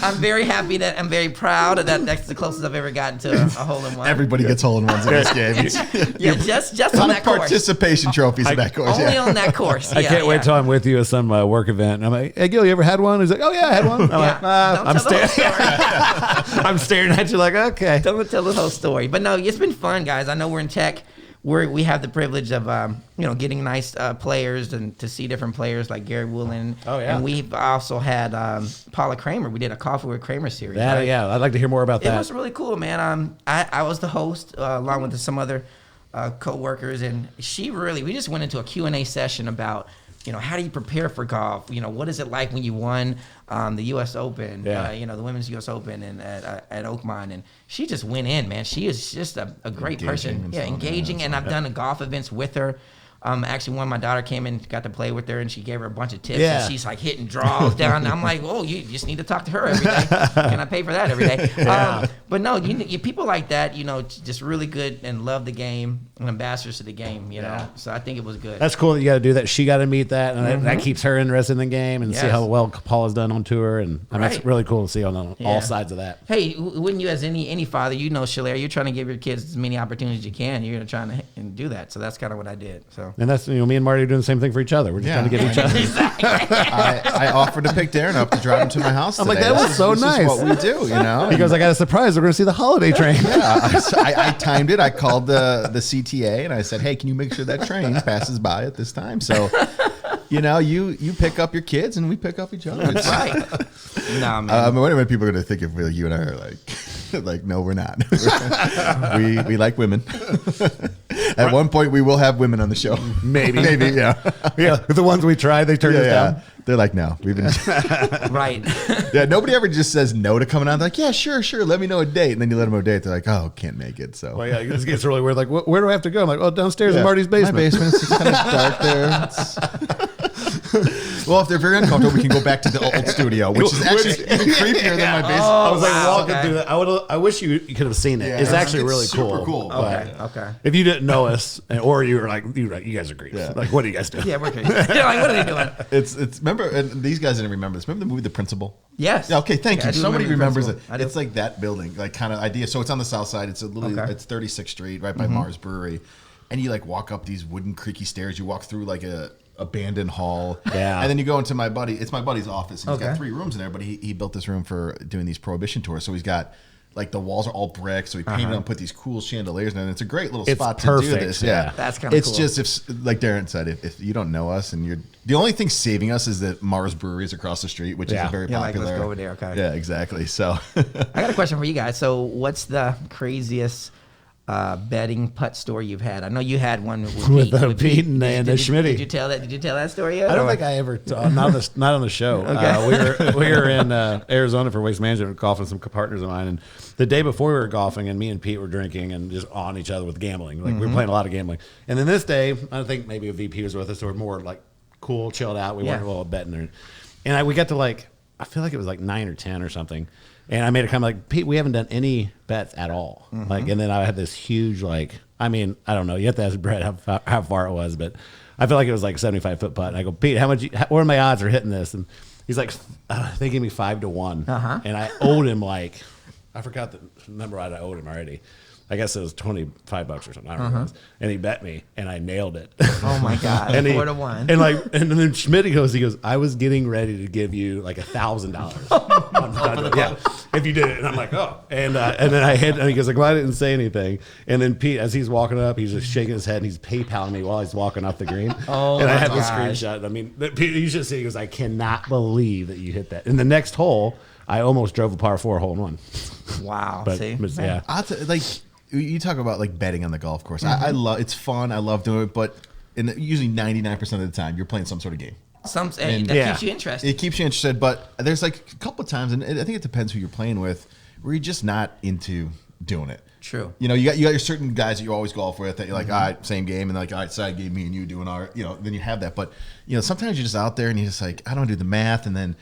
I'm very happy I'm very proud of that. That's the closest I've ever gotten to a hole in one. Everybody gets hole in ones in this game. Yeah, just A on lot that of course. participation trophies in that course. Only Yeah. on that course. I can't wait till I'm with you at some work event. And I'm like, hey, Gil, you ever had one? He's like, oh, yeah, I had one. I'm like, Don't I'm tell the whole staring. story. I'm staring at you like, okay. Don't tell the whole story. But no, it's been fun, guys. I know we're in tech. We have the privilege of getting nice players and to see different players like Gary Woolen. Oh, yeah. And we've also had Paula Kramer. We did a Coffee with Kramer series. That, right? yeah, I'd like to hear more about It that. was really cool, man. I was the host along with some other co-workers, and we just went into a Q&A session about, how do you prepare for golf? What is it like when you won the U.S. Open, Yeah. the Women's U.S. Open and at Oakmont? And she just went in, man. She is just a great Engaging person. and Yeah, stuff, engaging. yeah, And I've done golf events with her. Actually, one of my daughter came in, got to play with her, and she gave her a bunch of tips. Yeah. And she's like hitting draws down. And I'm like, oh, you just need to talk to her every day. Can I pay for that every day? But no, you people like that, just really good and love the game and ambassadors to the game, So I think it was good. That's cool that you got to do that. She got to meet that, and that keeps her interested in the game and see Yes. how well Paula's done on tour. And I mean, Right. it's really cool to see on Yeah. all sides of that. Hey, wouldn't you, as any father, Shalair, you're trying to give your kids as many opportunities as you can. You're trying to do that. So that's kind of what I did. So So. And that's, me and Marty are doing the same thing for each other. We're just trying to get each other. I offered to pick Darren up to drive him to my house. I'm like, today. that was so This nice. is what we do, He goes, I got a surprise. We're going to see the holiday train. Yeah, I timed it. I called the CTA and I said, "Hey, can you make sure that train passes by at this time?" So, you pick up your kids and we pick up each other. That's right. Nah, man. What are people going to think if you and I are like, no, we're not. we like women. At one point, we will have women on the show. Maybe, yeah. The ones we tried, they turned us down. They're like, no, we've been. Right. Yeah, nobody ever just says no to coming on. They're like, yeah, sure, let me know a date, and then you let them know a date. They're like, oh, can't make it. So, Well, yeah, this gets really weird. Like, where do I have to go? I'm like, oh, downstairs in Marty's basement. My basement. It's kind of dark there. Well, if they're very uncomfortable, we can go back to the old studio, which is actually even creepier than my basement. I was like wow, walking okay. through that. I wish you could have seen it. Yeah, it's actually it's really super cool. cool. But Okay. if you didn't know us, or you were like, you guys are great. Yeah. Like, what are you guys doing? Yeah, we're good. You're like, what are they doing? It's remember, and these guys didn't remember this. Remember the movie The Principal? Yes. Yeah, okay, thank Yeah, I you. do Somebody remember The remembers it. Principal. I do. It's like that building, like kind of idea. So it's on the south side. It's it's 36th Street, right by Mars Brewery, and you like walk up these wooden creaky stairs. You walk through like a abandoned hall, and then you go into my buddy. It's my buddy's office. And he's got 3 rooms in there, but he built this room for doing these Prohibition tours. So he's got. Like the walls are all brick, so we painted them, put these cool chandeliers in it. It's a great little spot to do this. Yeah, That's kinda It's cool. just if, like Darren said, if you don't know us and you're the only thing saving us is that Mars Brewery is across the street, which is a very Yeah, like, popular. let's go over there, okay. Yeah, exactly. So I got a question for you guys. So, what's the craziest betting putt story you've had? I know you had one with Pete and Schmitty. Did you tell that? Did you tell that story yet? I don't or- think I ever, not on the show. We were in Arizona for Waste Management golfing with some partners of mine. And the day before we were golfing, and me and Pete were drinking and just on each other with gambling. Like we were playing a lot of gambling. And then this day, I think maybe a VP was with us, or more like cool, chilled out. We weren't a little betting. And we got to I feel like it was like 9 or 10 or something. And I made a comment like, Pete, we haven't done any bets at all. And then I had this huge, I don't know. You have to ask Brett how far it was, but I feel like it was like 75-foot putt. And I go, Pete, what are my odds for hitting this? And he's like, they gave me 5 to 1. And I owed him I forgot the number I owed him already. I guess it was $25 or something. I don't know what it was. And he bet me, and I nailed it. Oh my God! And 4 to 1. And then Schmidt he goes, I was getting ready to give you like $1,000. Yeah, if you did it. And I'm like, oh. And then I hit, and he goes like, well, I didn't say anything. And then Pete, as he's walking up, he's just shaking his head, and he's PayPaling me while he's walking off the green. Oh, and I my have the gosh. screenshot. I mean, Pete, you should see. He goes, I cannot believe that you hit that. In the next hole, I almost drove a par 4 hole in one. Wow. But See? yeah. you talk about like betting on the golf course. I love it's fun. I love doing it, but usually 99% of the time you're playing some sort of game. That keeps you interested. It keeps you interested, but there's like a couple of times, and I think it depends who you're playing with, where you're just not into doing it. True. You got your certain guys that you always golf with that you're like, all right, same game, and like, all right, side game, me and you doing our, then you have that. But sometimes you're just out there and you're just like, I don't do the math, and then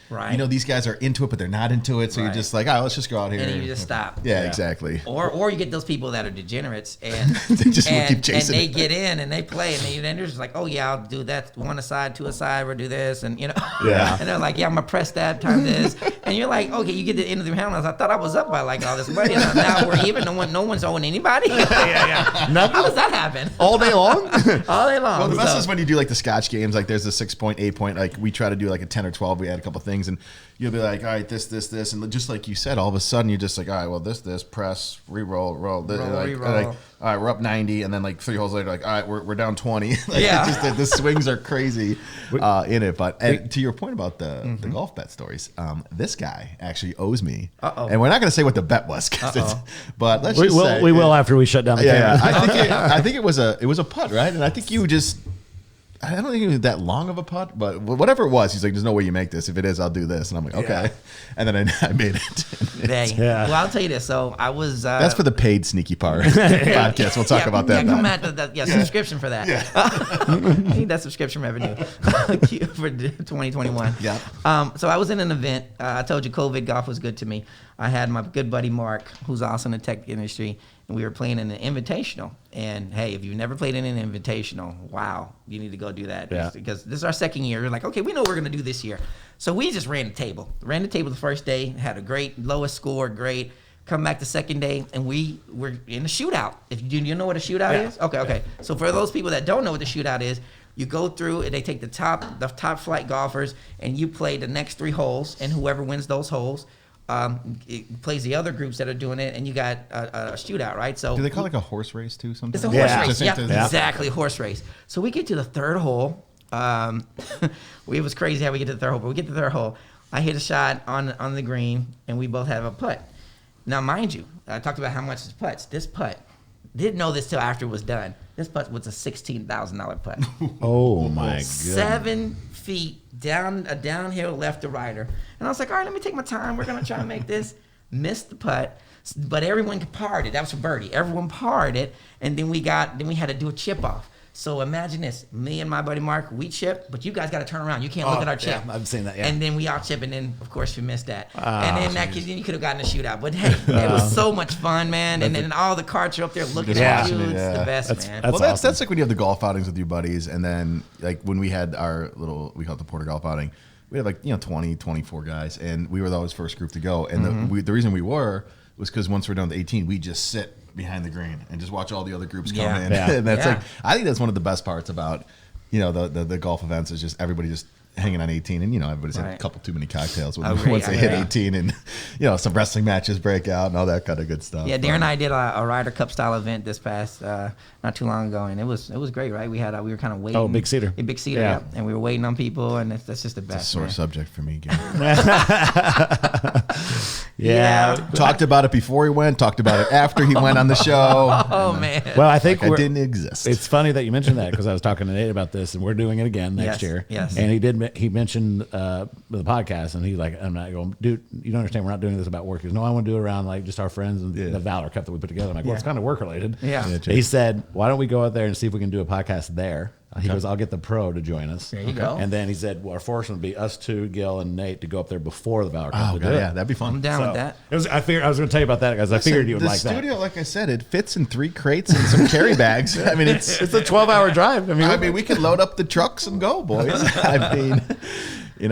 these guys are into it, but they're not into it, so you're just like, all right, let's just go out here, and then you just stop. Yeah, exactly. Or you get those people that are degenerates and they just keep chasing and they it. get in and they play and then they're just like, oh yeah, I'll do that, 1 aside, 2 aside, we'll do this, and Yeah. and they're like, yeah, I'm gonna press that, time this, and you're like, okay, you get to the end of the round. I thought I was up by like all this money, and now we're even. No one's owing anybody. Yeah. How does that happen? All day long? All day long. Well, the best is when you do like the Scotch games, like there's a 6 point, 8 point, like we try to do like a 10 or 12, we add a couple things, and you'll be like, all right, this, and just like you said, all of a sudden you're just like, all right, well, this, press, re-roll, roll, re-roll. like, all right, we're up 90, and then like 3 holes later, like, all right, we're down 20. The swings are crazy in it. But to your point about the golf bet stories, this guy actually owes me, and we're not going to say what the bet was, but let's just say we will after we shut down the camera. I think it was a putt, right? And I think you just. I don't think it was that long of a putt, but whatever it was, he's like, "There's no way you make this. If it is, I'll do this." And I'm like, "Okay," and then I made it. Well, I'll tell you this. So I was. That's for the paid sneaky part podcast. We'll talk about that. Come at subscription for that. I need that subscription revenue for 2021. Yeah. So I was in an event. I told you COVID golf was good to me. I had my good buddy Mark, who's also in the tech industry, and we were playing in an invitational. And hey, if you've never played in an invitational, wow, you need to go do that. Yeah. Because this is our second year. We're like, okay, we know what we're going to do this year. So we just ran the table. The first day, had a great lowest score, great. Come back the second day, and we were in a shootout. Do you know what a shootout is? Okay. So for those people that don't know what the shootout is, you go through and they take the top flight golfers, and you play the next 3 holes, and whoever wins those holes it plays the other groups that are doing it, and you got a shootout, right? So do they call it like a horse race too? Sometimes it's a horse race. Yeah, exactly, horse race. So we get to the 3rd hole. It was crazy how we get to the 3rd hole, but we get to the 3rd hole. I hit a shot on the green, and we both have a putt. Now, mind you, I talked about how much this putts. This putt, didn't know this till after it was done. This putt was a $16,000 putt. Oh my god! 7 feet down a downhill left to righter, and I was like, all right, let me take my time. We're gonna try to make this. Missed the putt, but everyone parred it. That was for birdie. Everyone parred it, and then we had to do a chip off. So imagine this: me and my buddy Mark, we chip, but you guys got to turn around. You can't look at our chip. Yeah, I've seen that. Yeah. And then we out chip, and then of course we missed that. And then you could have gotten a shootout. But hey, it was so much fun, man. And then all the carts are up there looking at you. It's the best, man. That's like when you have the golf outings with your buddies, and then like when we had our we call it the Porter golf outing. We had 20, 24 guys, and we were always first group to go. And the reason we was because once we're done with 18, we just sit behind the green and just watch all the other groups come in. Yeah. And that's I think that's one of the best parts about the golf events is just everybody just hanging on 18, and everybody's had a couple too many cocktails once they hit 18, and some wrestling matches break out and all that kind of good stuff. Yeah, Darren and I did a Ryder Cup style event this past not too long ago, and it was great, right? We were kind of waiting. Oh, Big Cedar. Big Cedar, yeah. And we were waiting on people, and that's just the best. It's a sore subject for me, Gary. Yeah. Talked about it before he went. Talked about it after he went on the show. Oh man. Well, I think I didn't exist. It's funny that you mentioned that because I was talking to Nate about this, and we're doing it again next year. Yes. And he mentioned the podcast, and he's like, I'm not going, dude, you don't understand. We're not doing this about work. He goes, no, I want to do it around like just our friends and the Valor Cup that we put together. I'm like, well, it's kind of work related. Yeah. He said, why don't we go out there and see if we can do a podcast there? He goes, I'll get the pro to join us. There you go. And then he said, well, our force would be us two, Gil and Nate, to go up there before the Valor Cup. Oh, God, yeah, that'd be fun. I'm down with that. I was going to tell you about that, guys. I figured you would like that. The studio, like I said, it fits in 3 crates and some carry bags. I mean, it's a 12-hour drive. I mean, we could load up the trucks and go, boys. I mean,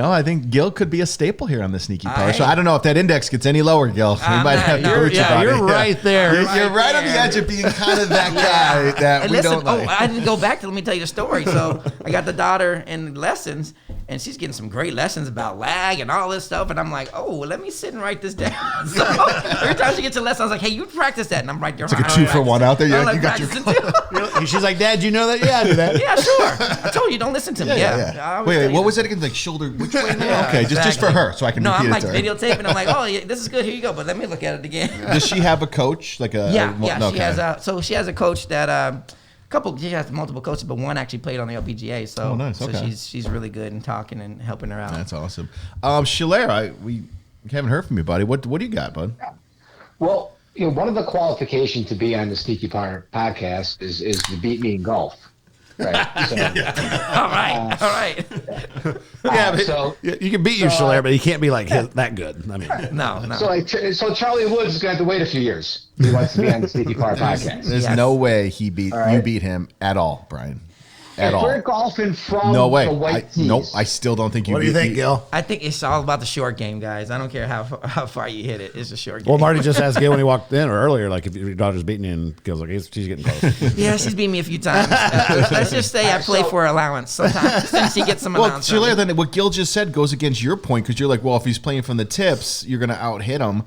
I think Gil could be a staple here on the Sneaky Power Show. I don't know if that index gets any lower, Gil. We might have to coach about it. You're right there. You're right on the edge of being kind of that guy that we don't like. I didn't go back to let me tell you the story. So I got the daughter in lessons, and she's getting some great lessons about lag and all this stuff. And I'm like, let me sit and write this down. So every time she gets a lesson, I was like, hey, you practice that. And I'm right there. It's like a 2-for-1 out there. You got your. She's like, Dad, you know that? Yeah, I do that. Yeah, sure. I told you, don't listen to me. Yeah. Wait, what was it again? Like shoulder, which way? Okay, exactly. just for her, so I can repeat it. No, I'm like to her. videotaping. I'm like, oh, yeah, this is good. Here you go. But let me look at it again. Does she have a coach? Like a She has a coach that she has multiple coaches, but one actually played on the LPGA. So, nice. So she's really good in talking and helping her out. That's awesome. Shalair, we haven't heard from you, buddy. What do you got, bud? Well, one of the qualifications to be on the Sneaky Power podcast is to beat me in golf. Right. So, all right. But you can beat Shalair, but he can't be like that good. I mean, no. So Charlie Woods is going to have to wait a few years. He wants to be on the Sneaky Power podcast. There's no way you beat him at all, Brian. At all. We're golfing from the white tees. Nope, I still don't think you. What do you think, Gil? I think it's all about the short game, guys. I don't care how far you hit it. It's a short game. Well, Marty just asked Gil when he walked in or earlier, like if your daughter's beating you, and Gil's like, she's getting close. Yeah, she's beat me a few times. Let's just say I play for allowance sometimes. Since she gets some allowance. Well, Shalair, then what Gil just said goes against your point because you're like, well, if he's playing from the tips, you're going to out hit him.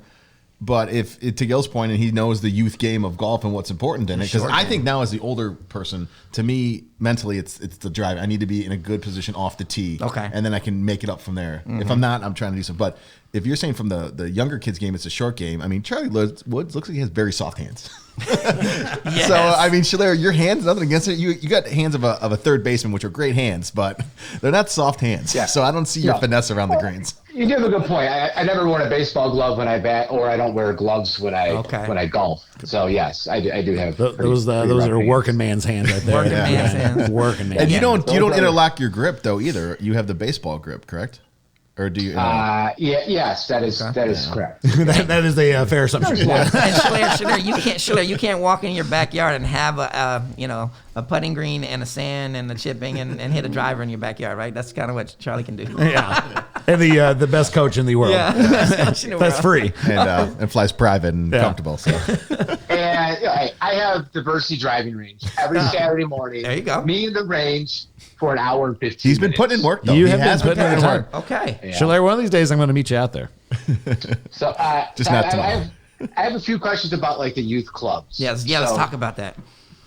But to Gil's point, and he knows the youth game of golf and what's important in it, because I think now as the older person, to me, mentally, it's the drive. I need to be in a good position off the tee. Okay. And then I can make it up from there. Mm-hmm. If I'm not, I'm trying to do something. But if you're saying from the younger kids' game, it's a short game. I mean, Charlie Woods looks like he has very soft hands. Yes. So, I mean, Shalair, your hands, nothing against it. You got hands of a third baseman, which are great hands, but they're not soft hands. Yeah. So I don't see your finesse around the greens. You do have a good point. I never wear a baseball glove when I bat, or I don't wear gloves when I golf. So yes, I do have. Those are working man's hands right there. Working man's hands. Working man's. And you don't interlock your grip though either. You have the baseball grip, correct? Or do you? Yes, that is correct. that is a fair assumption. And Shalair, you can't walk in your backyard and have a putting green and a sand and a chipping and hit a driver in your backyard, right? That's kind of what Charlie can do. Yeah. And the best coach in the world. Yeah. That's free. And flies private and comfortable. So And I have diversity driving range every Saturday morning. There you go. Me in the range for an hour and 15 he's been minutes. putting in work though. You He have been has putting in work. Okay. Yeah. Shalair, one of these days I'm going to meet you out there. So Just not tomorrow. I have a few questions about like the youth clubs. Let's talk about that.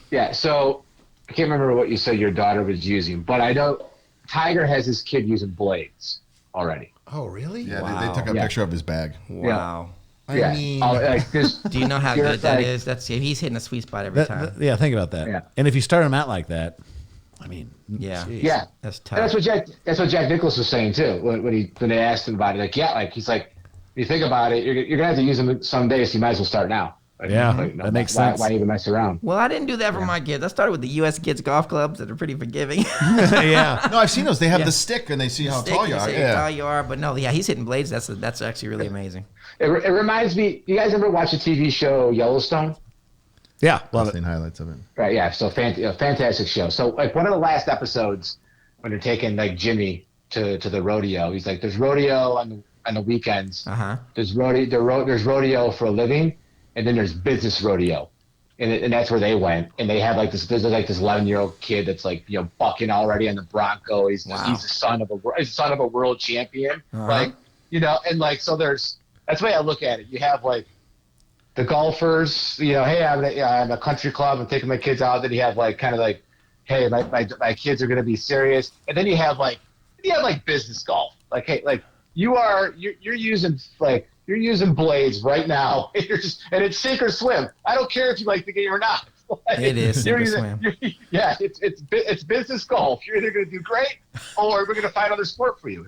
Yeah, so I can't remember what you said your daughter was using, but I know Tiger has his kid using blades already. Oh, really? Yeah, Wow. they took a picture of his bag. Wow. Yeah. Do you know how You're good that like- is? He's hitting a sweet spot every time. Yeah, think about that. Yeah. And if you start him out like that, I mean, Yeah. geez. Yeah, That's tough. And that's what Jack Nicklaus was saying too when they asked him about it. Like he's like, if you think about it, you're gonna have to use them someday, so you might as well start now. Like, Yeah, no, that makes why, sense. Why even mess around? Well, I didn't do that for my kids. I started with the U.S. Kids golf clubs that are pretty forgiving. Yeah. No, I've seen those. They have Yeah. the stick and they see how Stick, tall you see are. how tall Yeah. you are. But no, he's hitting blades. That's actually really amazing. It reminds me. You guys ever watch the TV show Yellowstone? Yeah. I've Love it. seen highlights of it. Right. Yeah. So fantastic show. So like one of the last episodes when they're taking like Jimmy to the rodeo, he's like, there's rodeo on the weekends. Uh-huh. There's rodeo for a living, and then there's business rodeo, and that's where they went. And they had like this 11-year-old kid that's like bucking already on the Bronco. He's the son of a world champion. Uh-huh. Like and like so that's the way I look at it. You have like the golfers. Hey, I'm a country club. I'm taking my kids out. Then you have like kind of like, hey, my kids are gonna be serious. And then you have like business golf. Like hey, like you're using blades right now, and it's sink or swim. I don't care if you like the game or not. Like, It is sink or swim. Yeah, it's business golf. You're either going to do great, or we're going to find other sport for you.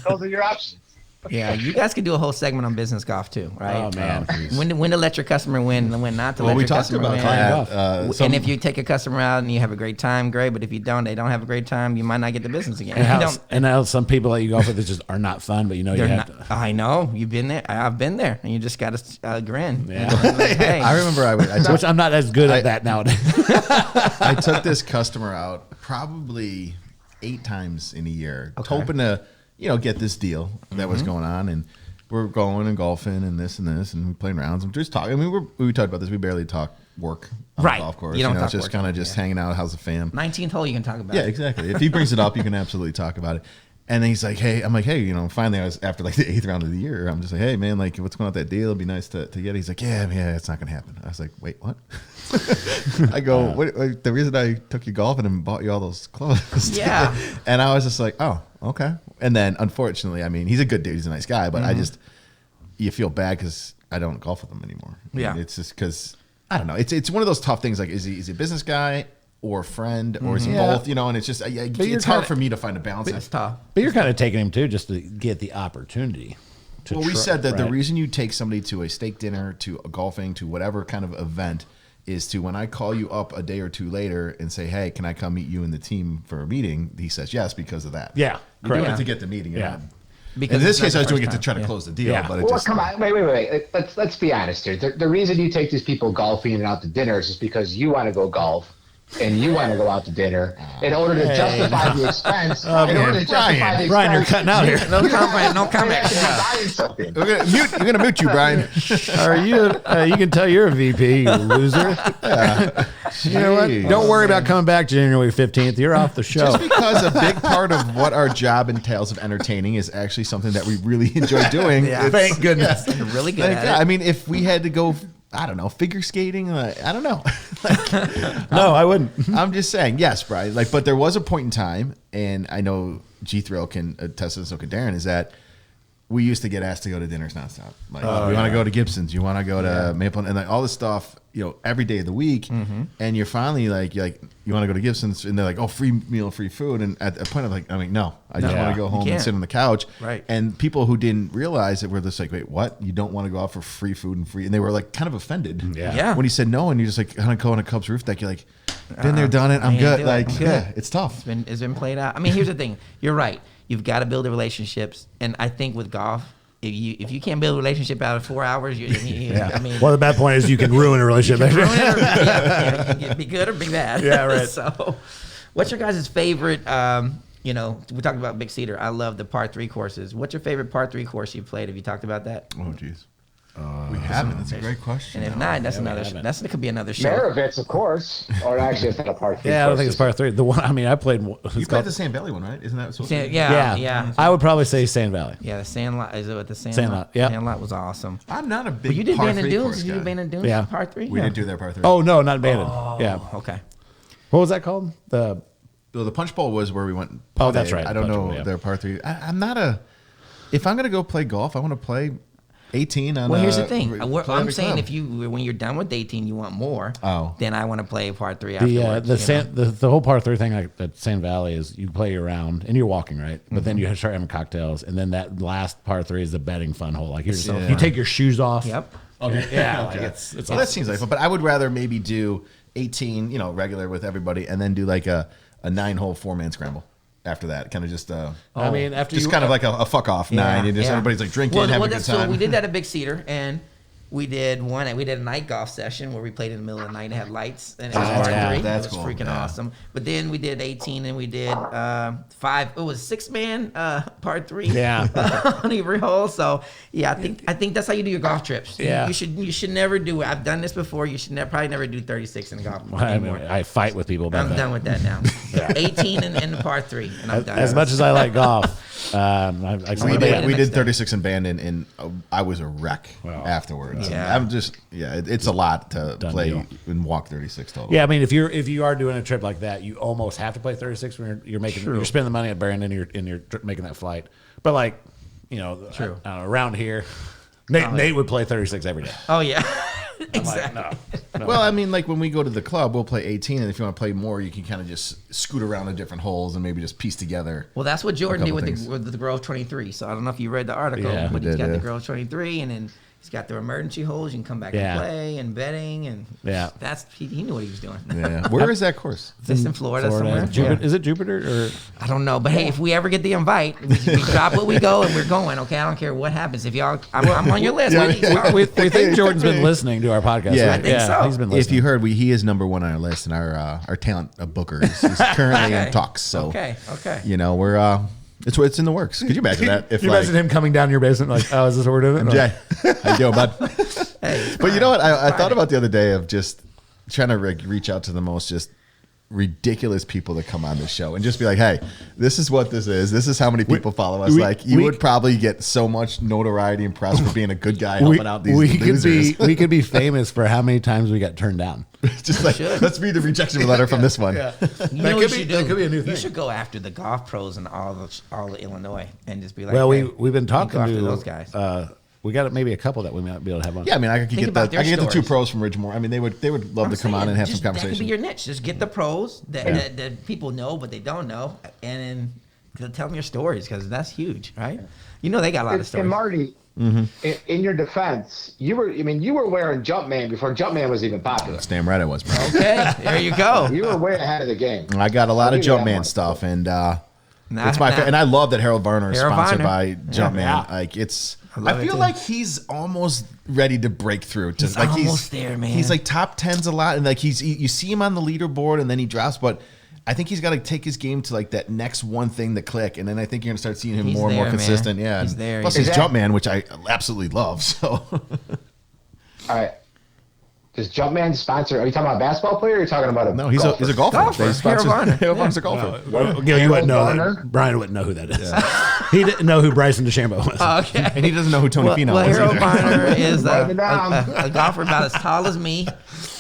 Those are your options. Yeah, you guys could do a whole segment on business golf too, right? Oh, man. When to let your customer win and when not to Well, let we your talked customer about win. that. And if you take a customer out and you have a great time, great. But if you don't, they don't have a great time, you might not get the business again. And how some people that you golf with that just are not fun, but you They're have not, to. I know you've been there. I've been there, and you just got to grin. Yeah. Hey. I remember Which I'm not as good at that nowadays. I took this customer out probably 8 times in a year, hoping to, get this deal that was going on, and we're going and golfing and this, and we playing rounds. I'm just talking. I mean, we talked about this. We barely talk work on Right. the golf course. You don't talk it's just work. kind of just hanging out. How's the fam? 19th hole, you can talk about. Yeah, it. exactly. If he brings it up, you can absolutely talk about it. And then he's like, hey, I'm like, hey, finally I was after like the 8th round of the year. I'm just like, hey man, like what's going on with that deal? It'd be nice to get it. He's like, yeah, it's not gonna happen. I was like, wait, what? I go, what, the reason I took you golfing and bought you all those clothes. Yeah. And I was just like, oh, okay. And then unfortunately, I mean, he's a good dude, he's a nice guy, but you feel bad because I don't golf with him anymore. Yeah. It's just because I don't know. It's one of those tough things. Like, is he a business guy or a friend, or is he both? And it's just it's hard for me to find a balance. It's tough. But you're kind of taking him too just to get the opportunity. Well, we said that the reason you take somebody to a steak dinner, to a golfing, to whatever kind of event, is to when I call you up a day or two later and say, hey, can I come meet you and the team for a meeting? He says yes because of that. Yeah, You're doing correct. it to get the meeting. Yeah. In this it's not case, the I was doing it first to try to time. close the deal, Yeah. but it Well, just come on, wait. Let's be honest here. The reason you take these people golfing and out to dinner is just because you want to go golf and you want to go out to dinner in order to justify the expense. In order to justify the expense. Brian, you're cutting out here. No comment. No you comment. have to be buying something. We're gonna mute you, Brian. Are you? You can tell you're a VP, you loser. You know what? Jeez. Don't worry about coming back January 15th. You're off the show. Just because a big part of what our job entails of entertaining is actually something that we really enjoy doing. Yeah. Thank goodness. You're really good at it. I mean, if we had to go, I don't know, figure skating, I don't know. No, I wouldn't. I'm just saying, yes, Brian. But there was a point in time, and I know GThrill can attest to this, so can Darren, is that we used to get asked to go to dinners nonstop. Like, you want to go to Gibson's, you want to go to Maple, and like all this stuff, every day of the week. And you're finally like, you want to go to Gibson's, and they're like, oh, free meal, free food. And at the point of like, I mean, no, I just want to go home and can't. sit on the couch. Right. And people who didn't realize it were just like, wait, what? You don't want to go out for free food and free, and they were like kind of offended. Yeah. When he said no, and you just like kind of go on a Cubs roof deck, you're like, been there, done it. I'm can't good. do it. Like, I'm good. yeah, it's tough. It's been played out. I mean, here's the thing. You're right. You've got to build the relationships, and I think with golf, if you can't build a relationship out of 4 hours, I mean, Well, the bad point is you can ruin a relationship. ruin it or, you can be good or be bad. Yeah, right. So, what's your guys' favorite you know, we talked about Big Cedar. I love the par 3 courses. What's your favorite par 3 course you played? Have you talked about that? Oh, jeez. We haven't. That's a great question. And if not, that's another. That could be another show. Maravitz, of course. Or actually, it's not a part 3. Yeah, I don't think it's par 3. The one, I mean, I played. You played the Sand Valley one, right? Isn't that supposed to be? Yeah. I would probably say Sand Valley. Yeah, the Sandlot. Is it what the Sandlot, yep. Sandlot was awesome. I'm not a big But you did par Bandon 3 Dunes? course Did you do guy. Bandon Dunes? Yeah. Par 3? We didn't do their par 3. Oh no, not Bandon. Yeah. Okay. What was that called? The Well, the Punch Bowl was where we went. Oh, that's putting. right, I don't Punch know Bowl, yeah. their par 3. I'm not a. If I'm gonna go play golf, I want to play 18 on. Well, here's the thing. play I'm every saying club. if you when you're done with 18, you want more. Oh. Then I want to play par 3 the afterwards. the whole par 3 thing at Sand Valley is you play your round and you're walking, right, but then you start having cocktails, and then that last par 3 is the betting fun hole. Like you take your shoes off. Yep. Okay. Yeah. Like it's Well, that seems like fun, but I would rather maybe do 18, regular with everybody, and then do like a 9-hole 4-man scramble after that. Kind of just I mean, after just you kind of like a fuck off 9, and just everybody's like drinking, having a good time. So we did that at Big Cedar, and we did a night golf session where we played in the middle of the night and had lights, and it was par 3. that's it was cool. freaking Yeah. awesome. But then we did 18, and we did 5. It was 6-man par 3. Yeah. On every hole. So yeah, I think that's how you do your golf trips. Yeah. You should never do it. I've done this before. You should probably never do 36 in a golf I anymore. mean, I fight with people about I'm that. done with that now. 18 and par 3, and I'm done. As much as I like golf, We did 36 in Bandon, and I was a wreck afterwards. Yeah. I'm just it's a lot to play deal. and walk 36 total. Yeah, I mean, if you are doing a trip like that, you almost have to play 36 when you're spending the money at Brandon and you're making that flight. But like, around here, Nate would play 36 every day. Oh yeah. I'm like, Exactly. no. Well, I mean, like when we go to the club, we'll play 18, and if you want to play more, you can kind of just scoot around to different holes and maybe just piece together. Well, that's what Jordan did couple with things. the Grove 23. So I don't know if you read the article, Yeah, but we he's did, got the yeah. Grove 23, and then he's got the emergency holes. You can come back Yeah. and play and betting, and Yeah. he knew what he was doing. Yeah. Where is that course? It's in Florida somewhere. Jupiter, is it Jupiter or? I don't know, but hey, if we ever get the invite, we drop what we go and we're going. Okay, I don't care what happens. If y'all, I'm on your list. We think Jordan's been listening to our podcast. Yeah. right? I think so. He's been listening. If you heard, he is number 1 on our list, and our talent booker is currently in talks. So Okay. we're it's in the works. Could you imagine that? If you imagine him coming down your basement like, oh, is this what we're doing? Jay, how you doing, bud? Hey, But you know what? I thought about the other day of just trying to reach out to the most just ridiculous people that come on this show and just be like, hey, this is what this is. This is how many people follow us. You would probably get so much notoriety and press for being a good guy helping out these losers. we could be famous for how many times we got turned down. Just like, let's read the rejection letter from this one. You know That what you could should be- that do? could be a new You thing. should go after the golf pros in all of Illinois and just be like, Well, hey, we've been talking go after to those guys. We got maybe a couple that we might be able to have on. Yeah, I mean, I could get about their the 2 stories. pros from Ridgemore. I mean, they would love I'm to come on saying, and have just- some That could be conversation. your niche. Just get the pros that people know but they don't know, and then tell them your stories because that's huge, right? You know they got a lot of And stories. Marty, in your defense, you were wearing Jumpman before Jumpman was even popular. That's damn right I was, bro. Okay, there you go. You were way ahead of the game. I got a lot of I'll give you that Jumpman one. stuff, and Nah, it's my and I love that Harold Varner is Harold sponsored Varner. by Jumpman. Yeah. Like it's, love I it feel too. like he's almost ready to break through. He's almost there, man. He's like top 10s a lot, and like you see him on the leaderboard, and then he drops, but. I think he's got to take his game to like that next one thing to click, and then I think you're gonna start seeing him He's more and more there, man. consistent. Yeah, He's and there. Plus, He's he's there. Jumpman, which I absolutely love. So, All right. Does Jumpman sponsor? Are you talking about a basketball player? Or are you talking about a no, he's golfer? a golfer. Golfer. They sponsor- Harold Varner. Harold Varner's a golfer. You wouldn't know Varner? that. Brian wouldn't know who that is. He didn't know who Bryson DeChambeau was. Okay. And he doesn't know who Tony Finau Well, is Harold either. Varner is Write it down. a golfer about as tall as me.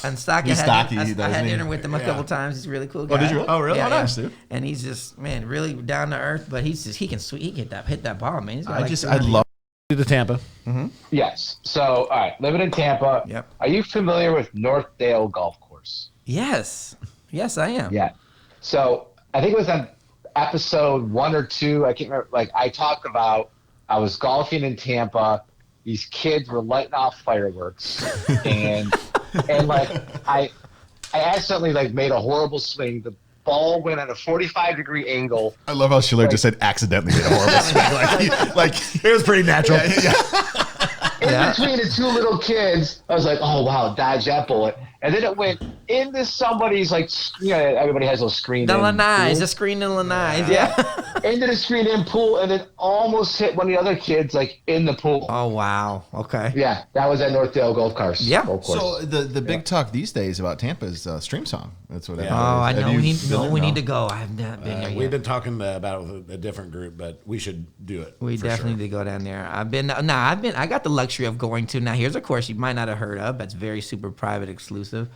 And stocky. He's stocky, I doesn't had he? dinner with him a couple times. He's a really cool guy. did you? Oh, really? Oh, nice, dude. And he's just really down to earth. But he can hit that ball, man. He's got I love. To Tampa. Yes. So, all right, living in Tampa. Yep. Are you familiar with Northdale Golf Course? Yes, I am. Yeah. So I think it was on episode 1 or 2. I can't remember. Like I talked about, I was golfing in Tampa. These kids were lighting off fireworks, and like I accidentally like made a horrible swing. The ball went at a 45-degree angle. I love how Schiller just said accidentally made a horrible swing. Like It was pretty natural. In between the 2 little kids, I was like, "Oh wow, dodge that bullet!" and then it went into somebody's everybody has those screen. The in lanais, pools. the screen in lanais. Yeah, into the screen in pool, and then almost hit one of the other kids in the pool. Oh wow. Okay. Yeah, that was at Northdale Golf Course. Yeah. Golf course. So the big talk these days about Tampa is Stream Song. That's what. Oh, I know. We need to go. I have not been there We've yet. been talking about it with a different group, but we should do it. We for definitely sure. need to go down there. I got the luxury of going to. Now here's a course you might not have heard of. That's very super private, exclusive.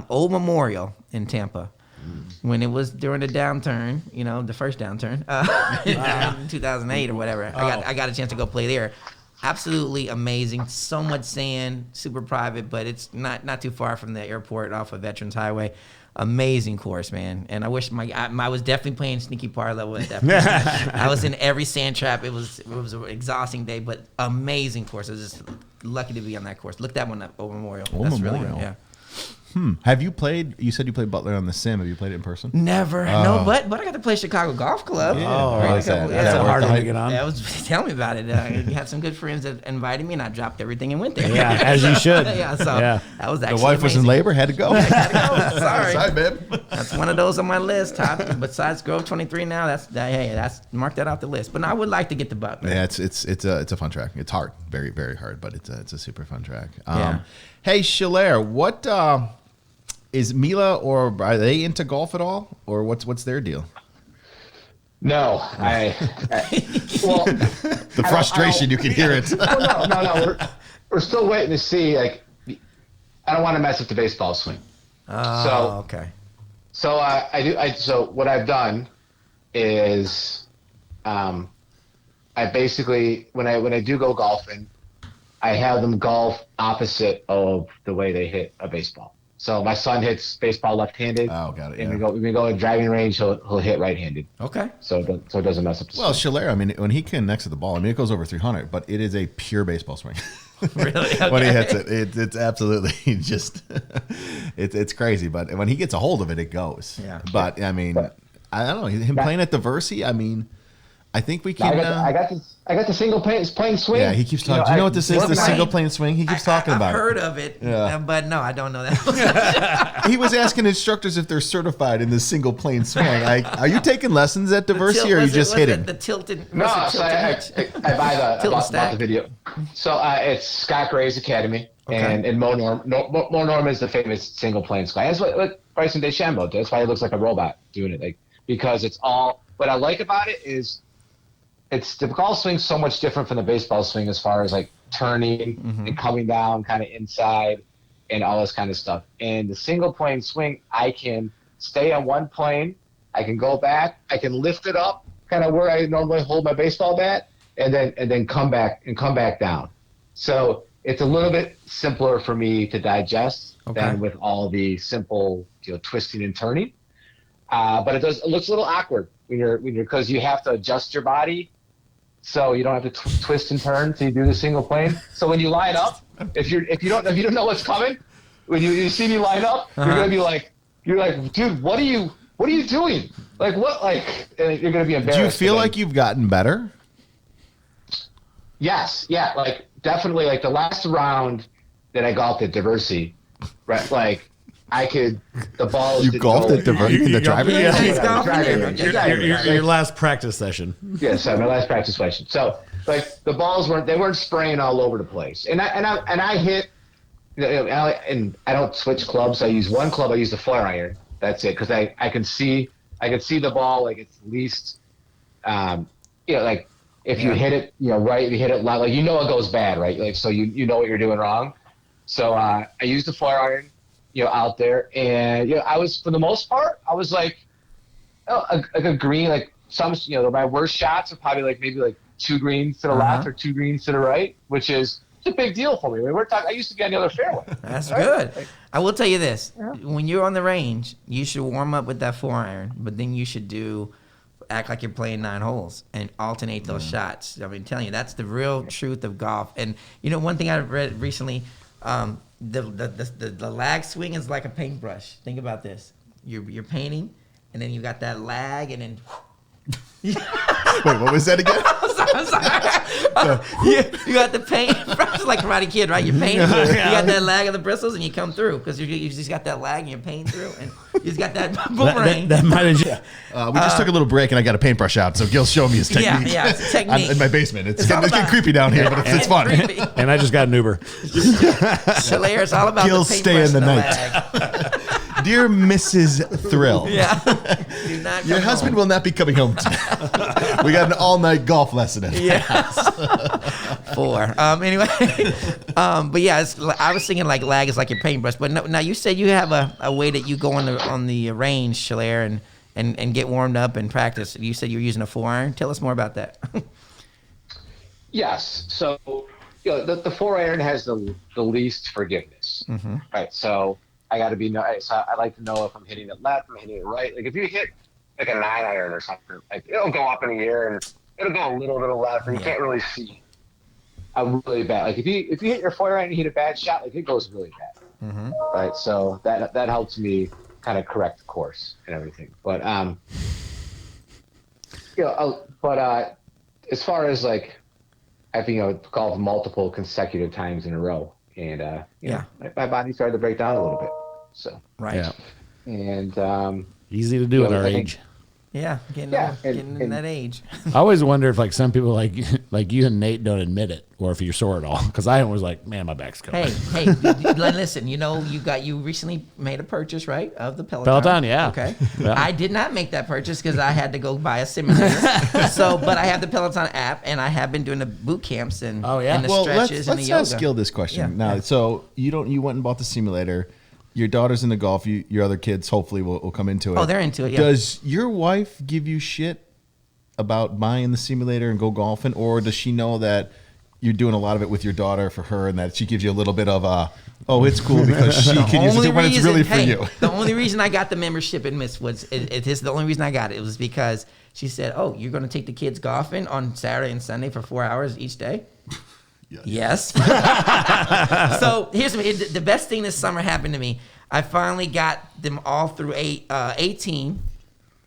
Old Memorial in Tampa. When it was during the downturn, the first downturn, in 2008 or whatever, I got a chance to go play there. Absolutely amazing. So much sand, super private, but it's not too far from the airport off of Veterans Highway. Amazing course, man. And I wish I was definitely playing sneaky par level at that point. I was in every sand trap. It was an exhausting day, but amazing course. I was just lucky to be on that course. Look that one up, Old Memorial. Old That's Memorial. really good. Yeah. Have you played? You said you played Butler on the Sim. Have you played it in person? Never. No, but I got to play Chicago Golf Club. Oh, Right, is that yeah. hard to get on? That was tell me about it. I had some good friends that invited me, and I dropped everything and went there. Yeah, as you should. Yeah, so Yeah. that was The actually wife was in amazing. labor. Had to go. Sorry. Sorry, babe. That's one of those on my list. Top besides Grove 23 now. That's mark that off the list. But I would like to get the Butler. Yeah, it's a fun track. It's hard, very very hard, but it's a super fun track. Yeah. Hey, Shalair, what is Mila, or are they into golf at all, or what's their deal? No, well, The frustration, you can hear it. well, no. We're still waiting to see. I don't want to mess with the baseball swing. Oh, okay. So So what I've done is, I basically when I do go golfing, I have them golf opposite of the way they hit a baseball. So my son hits baseball left-handed. Oh, got it. And Yeah. we go in driving range. He'll hit right-handed. Okay. So it doesn't mess up the Well, swing. Shalair, I mean, when he connects to the ball, I mean, it goes over 300, but it is a pure baseball swing. Really? When he Okay. hits it, it's absolutely just, it's crazy. But when he gets a hold of it, it goes. Yeah. But I mean, I don't know. Him playing at the Versi, I mean, I think we can. I got the single plane swing. Yeah, he keeps talking. Do you know what this is? The Right. single plane swing. He keeps talking about I've it. heard of it, Yeah. but no, I don't know that. He was asking instructors if they're certified in the single plane swing. Like, are you taking lessons at Diversity, or are you just hitting? The tilted. No, what's the so tilted I hitch? buy Tilt bought stack. the video. So it's Scott Gray's Academy, Okay. and Mo Norm is the famous single plane swing. That's what Bryson DeChambeau did. That's why he looks like a robot doing it. Because it's all. What I like about it is, the golf swing's so much different from the baseball swing as far as turning and coming down kind of inside and all this kind of stuff. And the single plane swing, I can stay on one plane, I can go back, I can lift it up kind of where I normally hold my baseball bat, and then come back down. So it's a little bit simpler for me to digest than with all the simple twisting and turning. But it looks a little awkward when you're because you have to adjust your body. So you don't have to twist and turn till you do the single plane. So when you line up, if you don't know what's coming, when you see me line up, you're gonna be like, dude, what are you doing? And you're gonna be embarrassed. Do you feel like you've gotten better? Yes, yeah, definitely. The last round that I golfed at Diversity, right? The balls. You golfed at Diversity in the driving range? He's golfing. Your last practice session. Yes, my last practice session. So the balls weren't spraying all over the place, and I hit, and I don't switch clubs. I use one club. I use the flare iron. That's it, because I can see the ball it's least, if you hit it right, if you hit it loud, it goes bad, right? So you know what you're doing wrong. So I used the flare iron, out there, and I was, for the most part, I was a green, some, my worst shots are probably maybe 2 greens to the left or 2 greens to the right, which is a big deal for me. I mean, I used to get on the other fairway. That's good. I will tell you this: when you're on the range, you should warm up with that 4-iron, but then you should act like you're playing 9 holes and alternate those shots. I mean, telling you, that's the real truth of golf. And one thing I read recently. The lag swing is like a paintbrush. Think about this: you're painting, and then you got that lag, and then Wait, what was that again? I'm sorry. You got the paint. It's like Karate Kid, right? You're painting. You got that lag of the bristles, and you come through because you just got that lag and you're painting through, and you just got that boomerang. That might have. We just took a little break and I got a paintbrush out, so Gil's showing me his technique. Yeah, it's a technique. In my basement. It's all getting about- creepy down here, but it's fun. creepy. And I just got an Uber. Shalair, it's all about Gil's the stay in the paintbrush night. and the lag. Dear Mrs. Thrill, Yeah. Do not your come husband home. will not be coming home tonight. We got an all-night golf lesson in. Yes. 4. Anyway, but yeah, I was thinking like lag is like your paintbrush. But no, now you said you have a way that you go on the range, Shalair, and get warmed up and practice. You said you're using a 4-iron. Tell us more about that. Yes. So, the 4-iron has the least forgiveness. Mm-hmm. Right. So I got to be nice. I like to know if I'm hitting it left, I'm hitting it right. Like if you hit like a 9-iron or something, like it'll go up in the air and it'll go a little to the left, and you can't really see. Really bad. Like if you hit your 4-iron and you hit a bad shot, like it goes really bad. Mm-hmm. Right. So that helps me kind of correct the course and everything. But as far as like I've golfed multiple consecutive times in a row, and my body started to break down a little bit. So Right. Yeah. and Easy to do at our I think- age. Yeah. Getting in and- that age. I always wonder if like some people like you and Nate don't admit it, or if you're sore at all. Because I was like, man, my back's coming. Hey, listen, you recently made a purchase, right, of the Peloton. Peloton, yeah. Okay. Yeah. I did not make that purchase because I had to go buy a simulator. But I have the Peloton app, and I have been doing the boot camps and, Oh, yeah. and the Well, stretches and the let's yoga. ask Gil this question. Yeah, Now, yeah. so you went and bought the simulator. Your daughter's into golf. Your other kids hopefully will come into it. Oh, they're into it, yeah. Does your wife give you shit about buying the simulator and go golfing, or does she know that you're doing a lot of it with your daughter for her, and that she gives you a little bit of it's cool because she can use it when it's really for you? The only reason I got the membership in Miss was it is the only reason I got it. It was because she said, "Oh, you're going to take the kids golfing on Saturday and Sunday for 4 hours each day." Yes. So here's the best thing this summer happened to me. I finally got them all through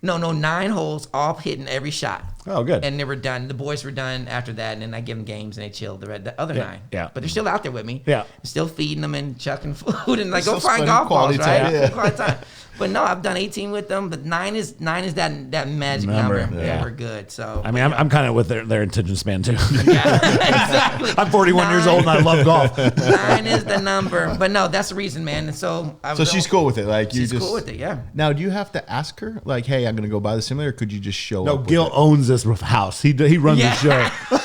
9 holes, all hitting every shot. Oh, good. And they were done. The boys were done after that, and then I give them games, and they chilled the other 9. Yeah. But they're still out there with me. Yeah. Still feeding them and chucking food and like go Still find spending golf balls, quality right? time. Yeah. Quality time. But no, I've done 18 with them. But 9 is that magic number. Yeah. We're good. So I mean, I'm kind of with their attention span too. yeah, exactly. I'm 41 years old and I love golf. 9 is the number. But no, that's the reason, man. And so So she's cool with it. Like She's you just cool with it. Yeah. Now, do you have to ask her, like, "Hey, I'm going to go buy the simulator"? Or could you just show No, up? with Gil it? owns this house. He runs Yeah. the show.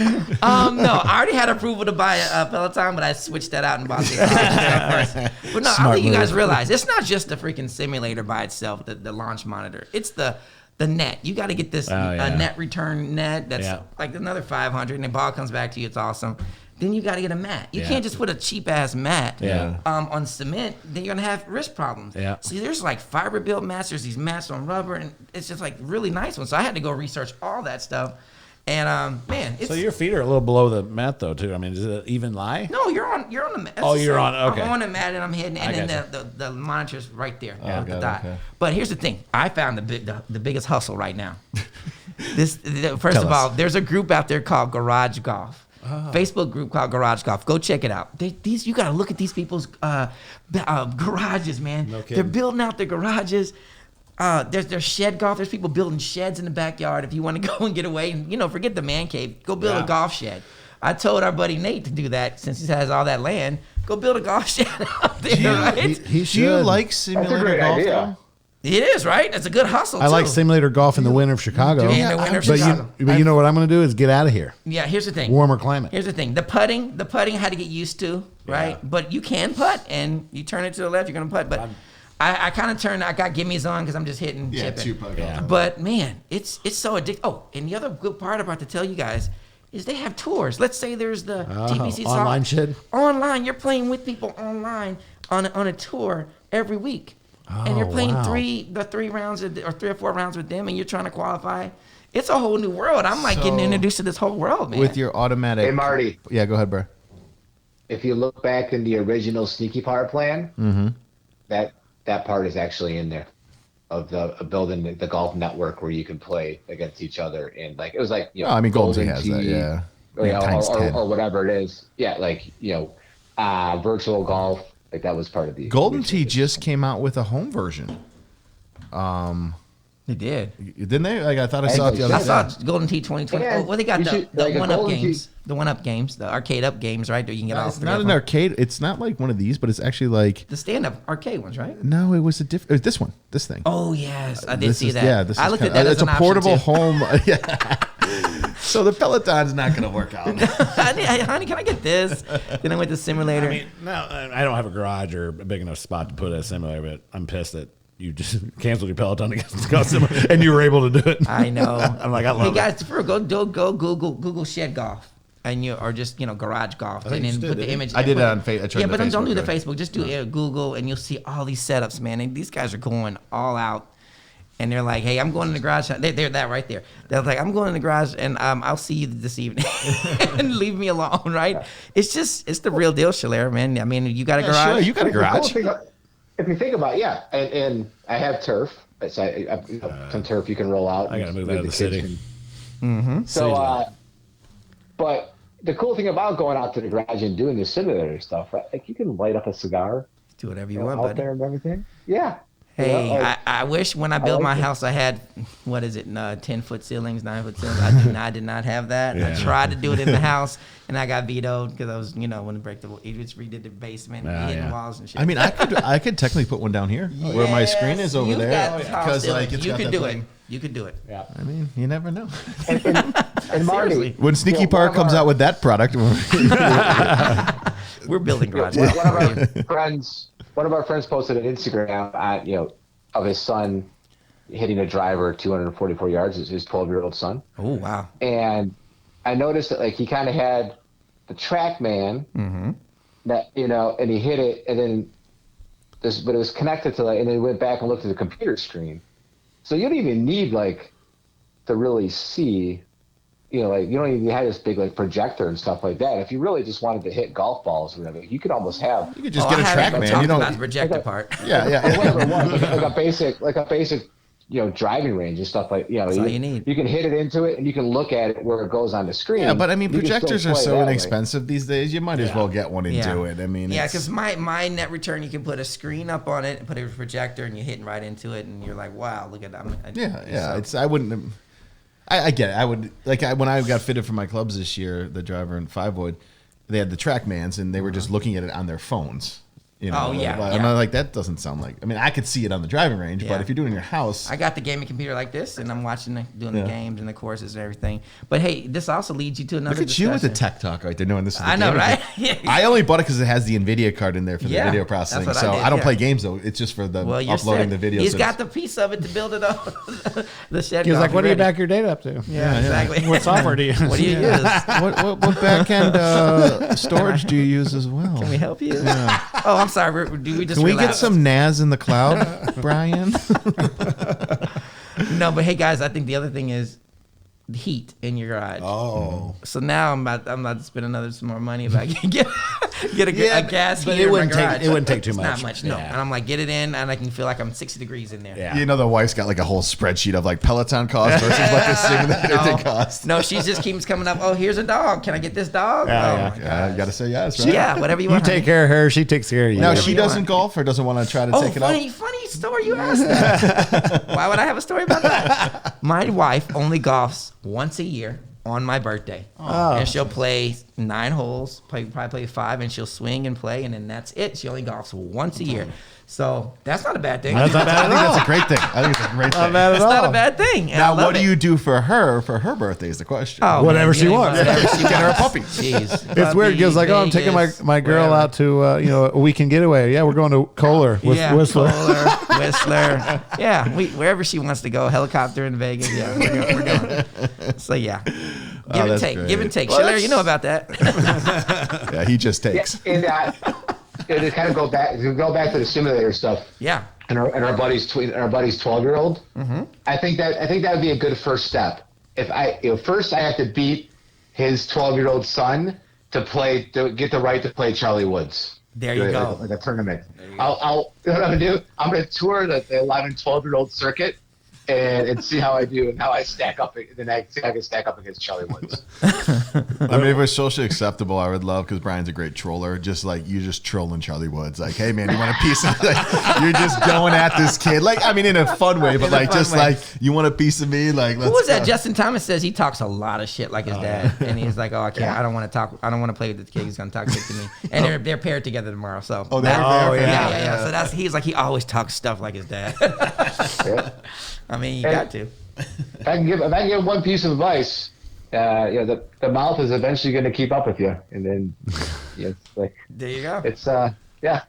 No, I already had approval to buy a Peloton, but I switched that out and bought the first. But no, I Smart think you guys move. realize it's not just the freaking simulator by itself, the launch monitor. It's the net. You got to get this yeah. net return net. That's Yeah. like another $500, and the ball comes back to you. It's awesome. Then you got to get a mat. You Yeah. can't just put a cheap ass mat Yeah. on cement. Then you're gonna have wrist problems. Yeah. See, there's like fiber built mats. There's these mats on rubber, and it's just like really nice ones. So I had to go research all that stuff. And man, it's So your feet are a little below the mat though too. I mean, is it even lie? no, you're on the mat. That's Oh, the you're same. on- okay. I'm on the mat and I'm hitting, and then gotcha. the monitor's right there. Oh, with the got it, dot. okay. But here's the thing: I found the biggest hustle right now. First Tell of all, us. there's a group out there called Garage Golf. Oh. Facebook group called Garage Golf. Go check it out. These you got to look at these people's garages, man. No kidding. They're building out their garages. There's shed golf. There's people building sheds in the backyard. If you want to go and get away and forget the man cave, go build Yeah. a golf shed. I told our buddy Nate to do that since he has all that land. Go build a golf shed out there, Do you, right? He do you should. like simulator great golf? idea. though? It is, right? It's a good hustle, I like too. simulator golf in the winter of Chicago. In the winter of but Chicago. you know what I'm going to do is get out of here. Yeah, here's the thing. Warmer climate. Here's the thing. The putting I had to get used to, right? Yeah. But you can putt, and you turn it to the left, you're going to putt. But I kind of I got gimmies on because I'm just hitting, Yeah, chipping. two-putt golf. Yeah. But, man, it's so addictive. Oh, and the other good part about to tell you guys is they have tours. Let's say there's the TPC online shed? Online. You're playing with people online on a tour every week. And you're Oh, playing wow. 3 rounds or 3 or 4 rounds with them, and you're trying to qualify. It's a whole new world. I'm like getting So, introduced to this whole world, man. With your automatic. Hey, Marty. Yeah, go ahead, bro. If you look back in the original Sneaky Power plan, that part is actually in there. of building the golf network where you can play against each other, and like it was like Oh, I mean, Golden Tee has that, yeah. Times 10. Or whatever it is. Yeah, like virtual golf, like that was part of the Golden Tee just came out with a home version. They did. Didn't they? Like I thought I saw it the other I day. saw Golden Tee 2020. Yeah, Well, they got the like a 1-up Golden games. The 1-up games, the arcade up games, right? There you can get all It's three not of an them. arcade. It's not like one of these, but it's actually like The stand-up arcade ones, right? no. It was a different. This one. This thing. Oh yes, I did This see is- that. Yeah, this I is looked kinda- at that as It's an a option, portable too. home. Yeah. So the Peloton's not going to work out. Honey, can I get this? Then I went to simulator. I mean, no, I don't have a garage or a big enough spot to put a simulator, but I'm pissed that you just canceled your Peloton to go simulator, and you were able to do it. I know. I'm like, I love hey it. guys, go Google shed golf, and or just garage golf, think and you then did, put the didn't you? image. I did put it on I tried Yeah, the but don't do the right? Facebook. Just do Google, and you'll see all these setups, man. And these guys are going all out. And they're like, "Hey, I'm going in the garage." They're that right there. They're like, "I'm going in the garage, and I'll see you this evening." And leave me alone, right? It's the real deal, Shalair, man. I mean, you got a garage. Sure, you got a garage. If you think about it, and I have turf. It's some turf you can roll out. I gotta move out of the kids city. So, but the cool thing about going out to the garage and doing the simulator stuff, right? Like you can light up a cigar Do whatever you out want, buddy. there and everything. Yeah. Hey, like, I wish when I built my house I had 10-foot ceilings, 9-foot ceilings. I did not have that. Yeah. I tried to do it in the house, and I got vetoed because I was when to break the. It just redid the basement, hitting walls and shit. I mean, I could technically put one down here where my screen is over You've there got tall ceilings. it's You got could that do thing. it. You could do it. Yeah. I mean, you never know. and Marty, Seriously. When Sneaky Yeah, Park one of comes our- out with that product, We're building garage. one of our friends posted an Instagram of his son hitting a driver 244 yards. It's his 12-year-old son. Oh wow. And I noticed that like he kind of had the TrackMan that and he hit it, and then but it was connected to and then he went back and looked at the computer screen. So you don't even need like to really see, like you don't even have this big like projector and stuff like that. If you really just wanted to hit golf balls or whatever, you could almost have you could just get a I haven't TrackMan. talked You about the don't. projector part. Yeah. whatever it was, like a basic driving range and stuff like all you need. You can hit it into it and you can look at it where it goes on the screen. Yeah, but I mean, You can still projectors are play so that way. inexpensive these days. You might as well get one and do it. I mean, yeah, it's- because my net return, you can put a screen up on it and put a projector, and you're hitting right into it, and you're like, wow, look at that. It's I wouldn't. I get it. I would when I got fitted for my clubs this year, the driver and 5-wood, they had the TrackMans and they were just looking at it on their phones. Oh, yeah, And I'm like, that doesn't sound like. I mean, I could see it on the driving range, Yeah. but if you're doing it in your house, I got the gaming computer like this, and I'm watching doing the games and the courses and everything. But hey, this also leads you to another look at you with the discussion. tech talk right there, knowing this is. The I know, gaming right? thing. I only bought it because it has the NVIDIA card in there for the Yeah, video that's processing. what I So did, I don't yeah. play games though. It's just for the Well, you're uploading set. the videos. He's got the piece of it to build it up. The shed. He was golf, like, "What do you ready. back your data up to? Yeah, exactly. What software do you use? What do you use? what back end storage do you use as well? Can we help you? Oh, I'm sorry. Do we just? Can we get relapsed? some NAS in the cloud, Brian? No, but hey, guys, I think the other thing is the heat in your garage. Oh. So now I'm about to spend some more money if I can get a Yeah, gas but heater it wouldn't in my take- garage. it wouldn't take too It's much. Not much, no. Yeah. And I'm like, get it in, and I can feel like I'm 60 degrees in there. Yeah. You know, the wife's got like a whole spreadsheet of like Peloton costs versus what the simulator thing costs. No, she just keeps coming up. Oh, here's a dog. Can I get this dog? Yeah, oh yeah. my Yeah, god. you got to say yes, right? Yeah, whatever you You want. take care of her, she takes care of you. Now, Whatever she you doesn't want. golf or doesn't want to try to Oh, take it funny story you asked that. Why would I have a story about that? My wife only golfs once a year on my birthday. Oh. And she'll play 9 holes, probably play 5, and she'll swing and play, and then that's it. She only golfs once a year. So that's not a bad thing. That's not I bad think at all. that's a great thing. I think it's a great Not thing. bad at It's all. not a bad thing. and I Now, love what do it. you do for her birthday is the question. Oh, Whatever man, she you wants. Whatever she Get her a wants. puppy. Jeez. It's weird because like, oh, I'm taking my girl whatever. out to a weekend getaway. Yeah, we're going to Kohler with Whistler. Kohler, Whistler. Yeah, wherever she wants to go. Helicopter in Vegas. Yeah, we're going. So yeah, give and that's take, great. give and take. Well, Shalair, you know about that. Yeah, he just takes. And to kind of go back to the simulator stuff. Yeah. And our buddy's 12-year-old. Mm-hmm. I think that would be a good first step. If first I have to beat his 12-year-old son to get the right to play Charlie Woods. There you go. Like a tournament. I'll you know what I'm gonna do? I'm gonna tour the 11, 12-year-old circuit and see how I do and how I stack up. Then I see how I can stack up against Charlie Woods. I mean, if it was socially acceptable, I would love, because Brian's a great troller. Just like you just trolling Charlie Woods, like, hey man, you want a piece of? Like, you're just going at this kid, like, I mean, in a fun way, but like, just like, you want a piece of me, like. Who was that? Justin Thomas says he talks a lot of shit like his dad, and he's like, oh, I can't. I don't want to talk. I don't want to play with this kid. He's gonna talk shit to me. And they're paired together tomorrow. So. Yeah. So he's like, he always talks stuff like his dad. I mean, you got to. If I can give one piece of advice, the mouth is eventually going to keep up with you, and then it's like there you go. It's yeah.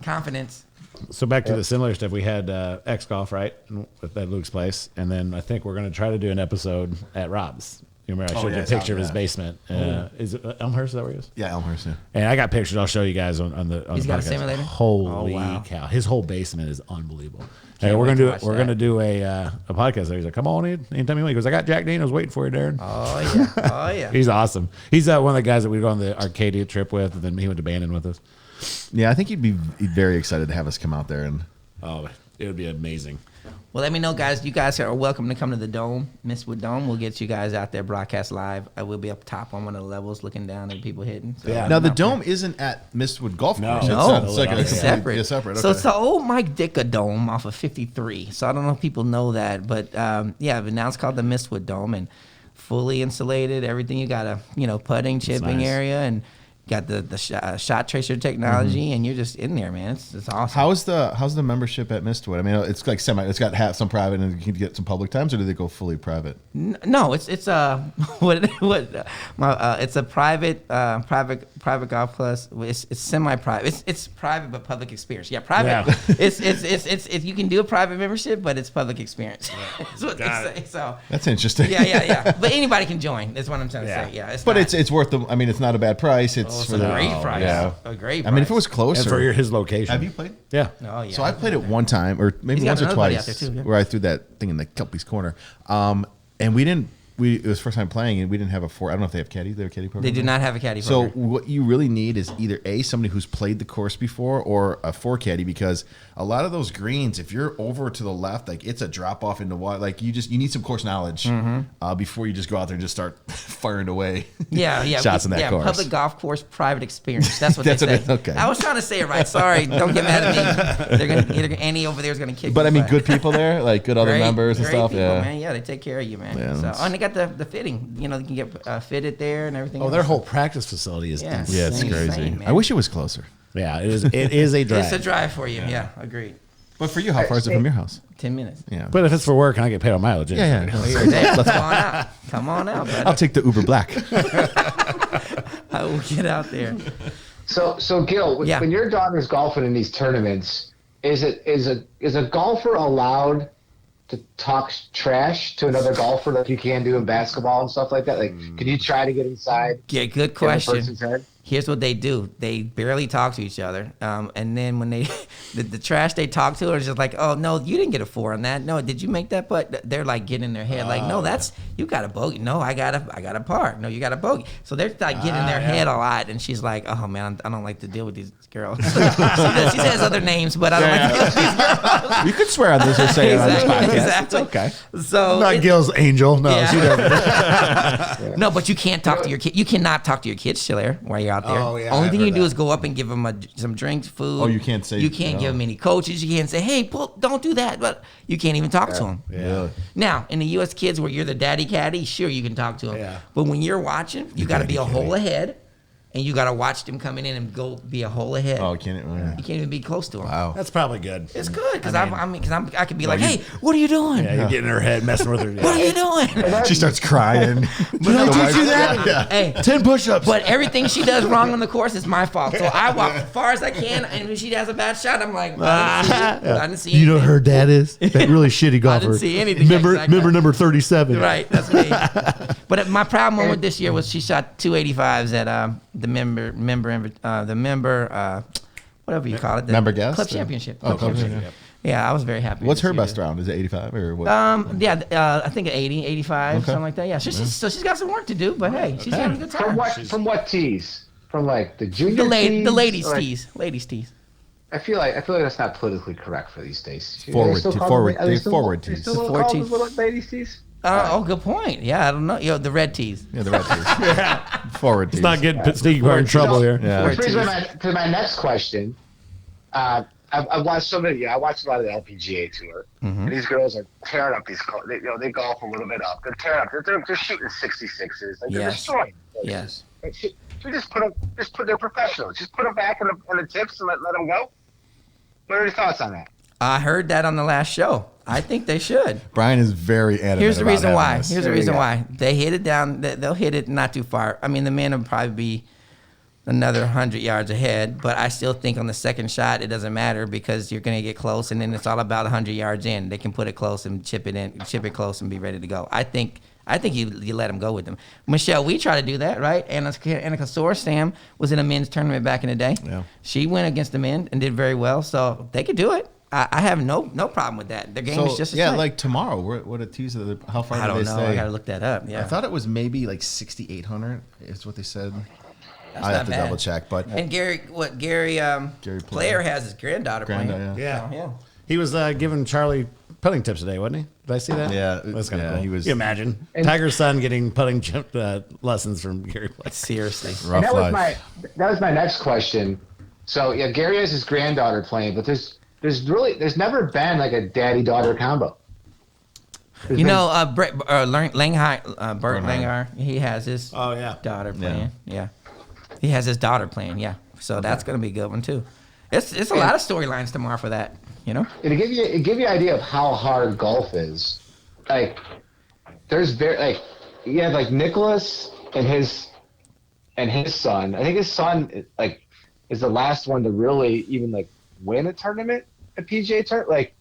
Confidence. So back to the similar stuff. We had X Golf, right, at Luke's place, and then I think we're going to try to do an episode at Rob's. You remember I showed you a picture of his basement. Is it Elmhurst? Is that where he is? Yeah, Elmhurst. Yeah. And I got pictures. I'll show you guys on the. He's got a simulator. Holy cow! His whole basement is unbelievable. Hey, we're gonna do a podcast there. He's like, come on in anytime you want. He goes, I got Jack Daniels waiting for you, Darren. Oh yeah. He's awesome. He's one of the guys that we go on the Arcadia trip with, and then he went to Bandon with us. Yeah, I think he'd be very excited to have us come out there, and it would be amazing. Well, let me know, guys. You guys are welcome to come to the Dome, Mistwood Dome. We'll get you guys out there broadcast live. I will be up top on one of the levels looking down at people hitting. So Yeah. now the Dome isn't at Mistwood Golf Course. No, it's like it's separate. Yeah, separate. Okay. So it's the old Mike Ditka Dome off of 53. So I don't know if people know that, but but now it's called the Mistwood Dome, and fully insulated. Everything, you got a putting, chipping nice. area, and got the shot tracer technology, and you're just in there, man. It's awesome. How's the membership at Mistwood? I mean, it's like it's got some private and you can get some public times, or do they go fully private? No, it's it's a private golf plus. It's semi-private. It's private but public experience. Yeah, private. Yeah. It's you can do a private membership, but it's public experience. That's what they say. So That's interesting. yeah. But anybody can join. That's what I'm trying to say. Yeah, it's worth the. I mean, it's not a bad price. It's a great price. Yeah. A great price. I mean, if it was And closer. for his location. Have you played? Yeah. Oh yeah. So I played it one time, or maybe He's got once or another buddy out twice, there too, yeah. where I threw that thing in the Kelpie's corner. And we didn't. It was first time playing, and we didn't have a four. I don't know if they have caddy. They have a caddy program. They do not have a caddy So program. what you really need is either somebody who's played the course before, or a four caddy, because a lot of those greens, if you're over to the left, like it's a drop off into water. Like you need some course knowledge before you just go out there and just start firing away. shots in that course. Public golf course, private experience. That's what they say. Okay. I was trying to say it right. Sorry, don't get mad at me. They're gonna Annie over there is gonna kick. But me, I mean, good people there, like good other great- members and great stuff. people, Yeah. man. Yeah, they take care of you, man. Yeah, So, that's- and they got the fitting. They can get fitted there and everything. Oh, their else. whole practice facility is Yeah. insane. Yeah, it's Insane, crazy. man. I wish it was closer. Yeah, it is a drive. It's a drive for you. Yeah, agreed. But for you, how far is it from your house? 10 minutes. Yeah. But if it's for work and I get paid on mileage, yeah. You're there. Come on out. Come on out, I'll brother. take the Uber Black. I will get out there. So Gil, when your daughter's golfing in these tournaments, is a golfer allowed to talk trash to another golfer like you can do in basketball and stuff like that? Like, can you try to get inside? Yeah, good the other question. person's head? Here's what they do. They barely talk to each other. And then when they, the trash they talk to is just like, oh, no, you didn't get a 4 on that. No, did you make that putt? They're like getting in their head like, no, you got a bogey. No, I got a par. No, you got a bogey. So they're like getting in their head a lot. And she's like, oh, man, I don't like to deal with these girls. she says other names, but I don't like to deal with these girls. You could swear on this or say it on this podcast. Exactly. It's okay. So Not Gil's angel. No, Yeah. she doesn't. No, but you can't talk to your kid. You cannot talk to your kids, Chiller, while you're out there. Oh, yeah, Only I've thing heard you do that. is go up and give them some drinks, food. Oh, you can't say- You can't give them any coaches. You can't say, hey, don't do that. But you can't even talk to them. Yeah. Now, in the U.S. kids where you're the daddy caddy, sure, you can talk to them. Yeah. But when you're watching, you got to be a hole ahead, and you got to watch them coming in and go be a hole ahead. Oh, can it? You can't even be close to them. Wow. That's probably good. It's good because I could be like, hey, what are you doing? Yeah, you're getting in her head, messing with her. What are you doing? She starts crying. Did I teach you that? Yeah. Hey, 10 push-ups. but everything she does wrong on the course is my fault. So I walk as far as I can, and when she has a bad shot, I'm like, I didn't see You know anything. who her dad is? That really shitty golfer. didn't see anything. Member, Exactly. member number 37. Right, that's me. But my problem with this year was she shot 285s at the member, whatever you call it, the Member guest? club championship. Oh, club championship. championship. Yeah, I was very happy. What's this her year. best round? Is it 85 or what? I think 80, 85, Okay. something like that. Yeah, so she's got some work to do, but hey, she's having a good time. From what tees? from like the junior tees, the ladies like, tees, ladies tees. I feel like that's not politically correct for these days. Forward tees. Forward tees. Still Forward call tees. them little ladies tees. Oh, good point. Yeah, I don't know. The red tees. Yeah, the red tees. Forward tees. Let's not get Sneaky Bar in trouble here. Yeah. Which brings me to my next question. I've watched so many. I watched a lot of the LPGA tour, and these girls are tearing up these. They golf a little bit up. They're tearing up. They're shooting 66s. Like, they're destroying. Yes. Should we just put them? Just put. They're professionals. Just put them back in the tips and let them go. What are your thoughts on that? I heard that on the last show. I think they should. Brian is very adamant. Here's the about reason having why. this. Here's the reason why. They hit it down. They'll hit it not too far. I mean, the man will probably be another 100 yards ahead, but I still think on the second shot it doesn't matter because you're going to get close, and then it's all about 100 yards in. They can put it close and chip it close and be ready to go. I think you let them go with them. Michelle, we try to do that, right? Annika Sorsam was in a men's tournament back in the day. Yeah. She went against the men and did very well, so they could do it. I have no problem with that. Their game is just as tight. like tomorrow. What a Tuesday. How far I do don't they know. stay? I got to look that up. Yeah. I thought it was maybe like 6,800 is what they said. That's I not have to bad. double check, but And Gary Player has his granddaughter playing. Yeah. He was giving Charlie putting tips today, wasn't he? Did I see that? Yeah, That's kind of cool. he was. You imagine Tiger's son getting putting lessons from Gary Player. Seriously. Rough And life. that was my next question. So yeah, Gary has his granddaughter playing, but there's never been like a daddy-daughter combo. Bert Langhar, he has his daughter playing. Yeah. He has his daughter playing, yeah. So that's going to be a good one, too. It's a lot of storylines tomorrow for that, you know? And it give you an idea of how hard golf is. Like, you have like Nicholas and his son. I think his son is the last one to really even like win a tournament, a PGA tournament. Like,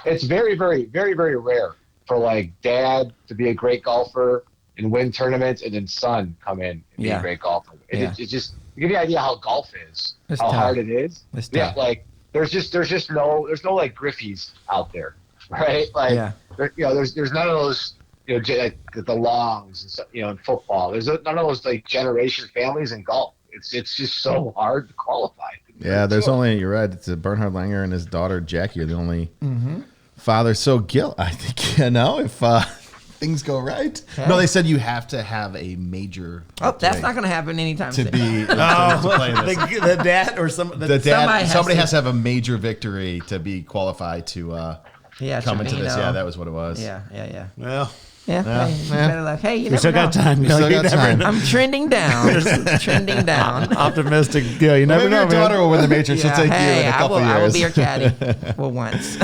it's very, very, very, very rare for like dad to be a great golfer and win tournaments, and then son come in and be a great golfer. It's just to give you an idea how golf is, It's how tough. hard it is. It's Yeah, tough. like there's no like Griffeys out there, right? Like there's none of those like the Longs and stuff, in football. There's none of those like generation families in golf. It's just so hard to qualify. Yeah, you're right. It's Bernhard Langer and his daughter Jackie are the only father. So Gil, I think if things go right. Okay. No, they said you have to have a major. Oh, that's not going to happen anytime to soon. be to play this. The dad or Somebody has to have a major victory to be qualified to come into this. Trevino. Yeah, that was what it was. Yeah. Well, Hey, you better luck. Hey, you we never still got know. time. We still You got never time. know. I'm trending down. Trending down. Optimistic. Yeah, you never Maybe know, your man. daughter will win the major. She'll take you in a couple I will years. be your caddy for once.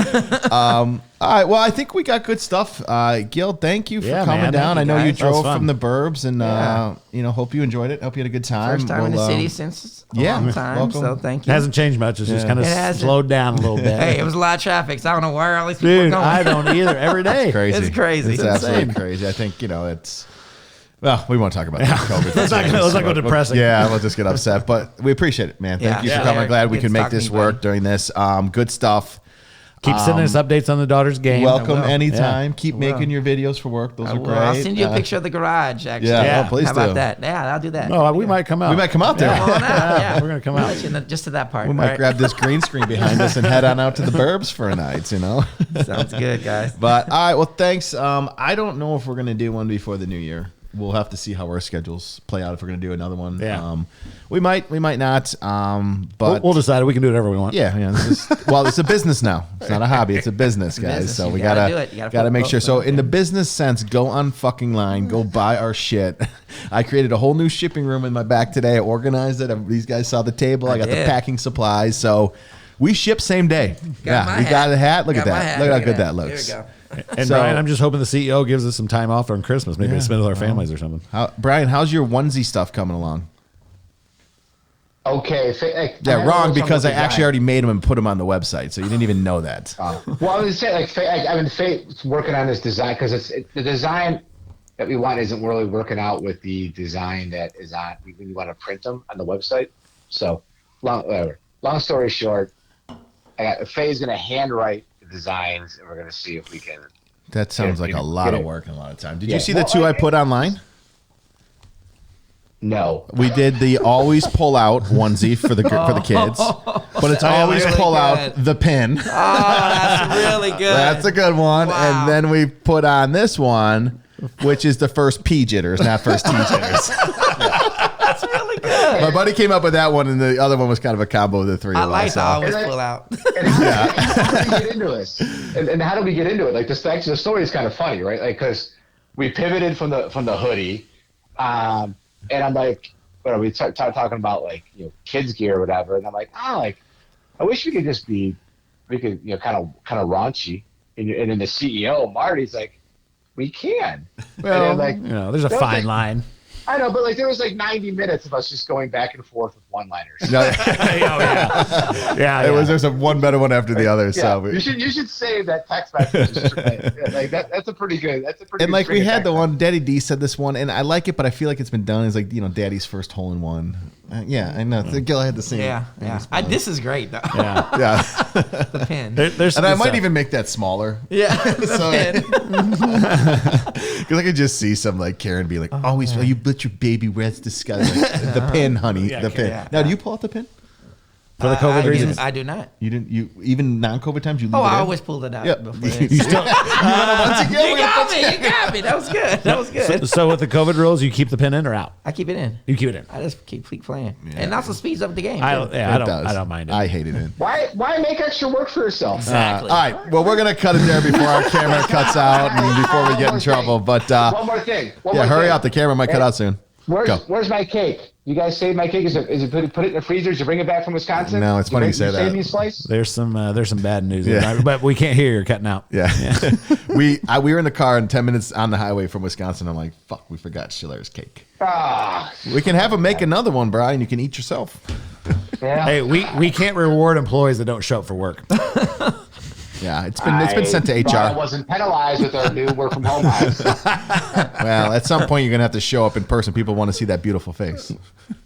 All right. Well, I think we got good stuff. Gil, thank you for Yeah, coming man. down. Thank you, I know you guys. That was drove fun. from the burbs, and Yeah. hope you enjoyed it. Hope you had a good time. First time in the We'll, city since a long time, welcome. so thank It you. hasn't changed much. It's just kind of It hasn't. slowed down a little bit. Hey, it was a lot of traffic, so I don't know where all these people are Dude, going. I don't either. Every day. Crazy. It's crazy. It's It's absolutely insane. crazy. I think it's. Well, we won't talk about that. COVID. let's not go depressing. Yeah, we'll just get upset. But we appreciate it, man. Thank Yeah. you for Yeah. coming. I'm glad we Good can make talking to this you, buddy. work during this. Good stuff. Keep sending us updates on the daughter's game. Welcome will. anytime. Keep will. making your videos for work. Those I are will. great. I'll send you a picture of the garage, actually. Yeah, please How about do. that? Yeah, I'll do that. No, we might come out. We might come out there. Come on out. Yeah, we're gonna come I'll out. let you know just to that part. We might all right? grab this green screen behind us and head on out to the burbs for a night, Sounds good, guys. But all right, well, thanks. I don't know if we're gonna do one before the new year. We'll have to see how our schedules play out if we're gonna do another one. Yeah. We might not. But We'll decide. We can do whatever we want. yeah. It's a business now. It's not a hobby. It's a business, guys. business. So You we gotta do it. You gotta gotta make put sure. both So of in the them. business sense, go on fucking line. Go buy our shit. I created a whole new shipping room in my back today. I organized it. These guys saw the table. I got the did. packing supplies. So we ship same day. my we got a hat. Look at Got my that. hat. Look at how Look good at that that. looks. There we go. And So- Brian, I'm just hoping the CEO gives us some time off during Christmas, maybe to spend with our families or something. Brian, how's your onesie stuff coming along? Okay. Yeah, wrong, because I actually already made them and put them on the website, so you didn't even know that. Well, I was saying, Faye's working on this design because the design that we want isn't really working out with the design that is on. We want to print them on the website. So, long story short, Faye's going to handwrite the designs, and we're going to see if we can. That sounds like a lot get of it. work and a lot of time. Did Yeah. you see the Well, two I put online? No. We did the always pull out onesie for the kids, but it's always really pull good. out the pin. Oh, that's really good. That's a good one. Wow. And then we put on this one, which is the first P jitters, not first T jitters. That's really good. My buddy came up with that one, and the other one was kind of a combo of the three. I of like us, to so. always And I- pull out. And how did we get into this? And how did we get into it? Like this, actually, the story is kind of funny, right? Like because we pivoted from the hoodie, and I'm like, what are we talking about? Like kids gear or whatever. And I'm like, I wish we could just be, kind of raunchy. And then the CEO Marty's like, we can. Well, and I'm like, there's a that was fine like- line. I know, but like there was like 90 minutes of us just going back and forth with one-liners. No, Yeah, there's one better one after the other. Yeah, So you should save that text message. Like that's a pretty good. That's a pretty. and good like we string of had the text one, Daddy D said this one, and I like it, but I feel like it's been done. It's like Daddy's first hole in one. Yeah, I know. Gil had the same. Yeah. This is great though. Yeah. Yeah, The pin. There's and I this, might even make that smaller. Yeah. The So- pin. Because I could just see some like Karen be like, "Always, you let your baby wear disgusting." Like, the pin, honey, Yeah, the pin. yeah. Now, do you pull out the pin? for the COVID reasons. I do not. You didn't. You even non-COVID times you leave Oh, it I in? always pulled it out Yeah. before You this. still. Once again, You we're got gonna- me. You got me. That was good. That was good. So with the COVID rules, you keep the pin in or out? I keep it in. You keep it in. I just keep playing. And also speeds up the game. I too. don't. does. I don't mind it. I hate it. Why make extra work for yourself? Exactly. All right. Well, we're gonna cut it there before our camera cuts out and before we get in trouble. But One more thing. yeah, hurry up. The camera might cut out soon. Go. Where's my cake? You guys saved my cake. Is it put it in the freezer? Did you bring it back from Wisconsin? No, it's funny you say that. Save me a slice. There's some bad news, Yeah. there, but we can't hear you're cutting out. Yeah. we were in the car and 10 minutes on the highway from Wisconsin. I'm like, fuck, we forgot Schiller's cake. Ah, We can have him make another one, Brian. You can eat yourself. yeah. Hey, we can't reward employees that don't show up for work. Yeah, it's been sent to Brian HR. wasn't penalized with our new work from home hours. Well, at some point you're gonna have to show up in person. People want to see that beautiful face.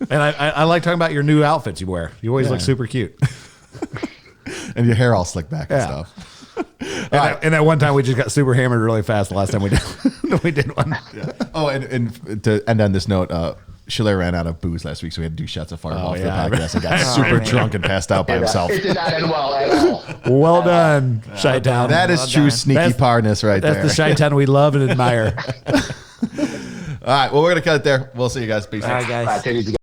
And I like talking about your new outfits you wear. You always look super cute. And your hair all slicked back and Yeah. stuff. And that one time we just got super hammered really fast. The last time we did one. Oh, and to end on this note, Schiller ran out of booze last week, so we had to do shots of Fireball for the yeah. podcast and got super drunk and passed out by himself. It did not end well at all. Well done, Chi-Town. That is true sneaky That's- parness right there. That's the Chi-Town we love and admire. All right, well, we're going to cut it there. We'll see you guys. Peace. All right, guys. Take it easy.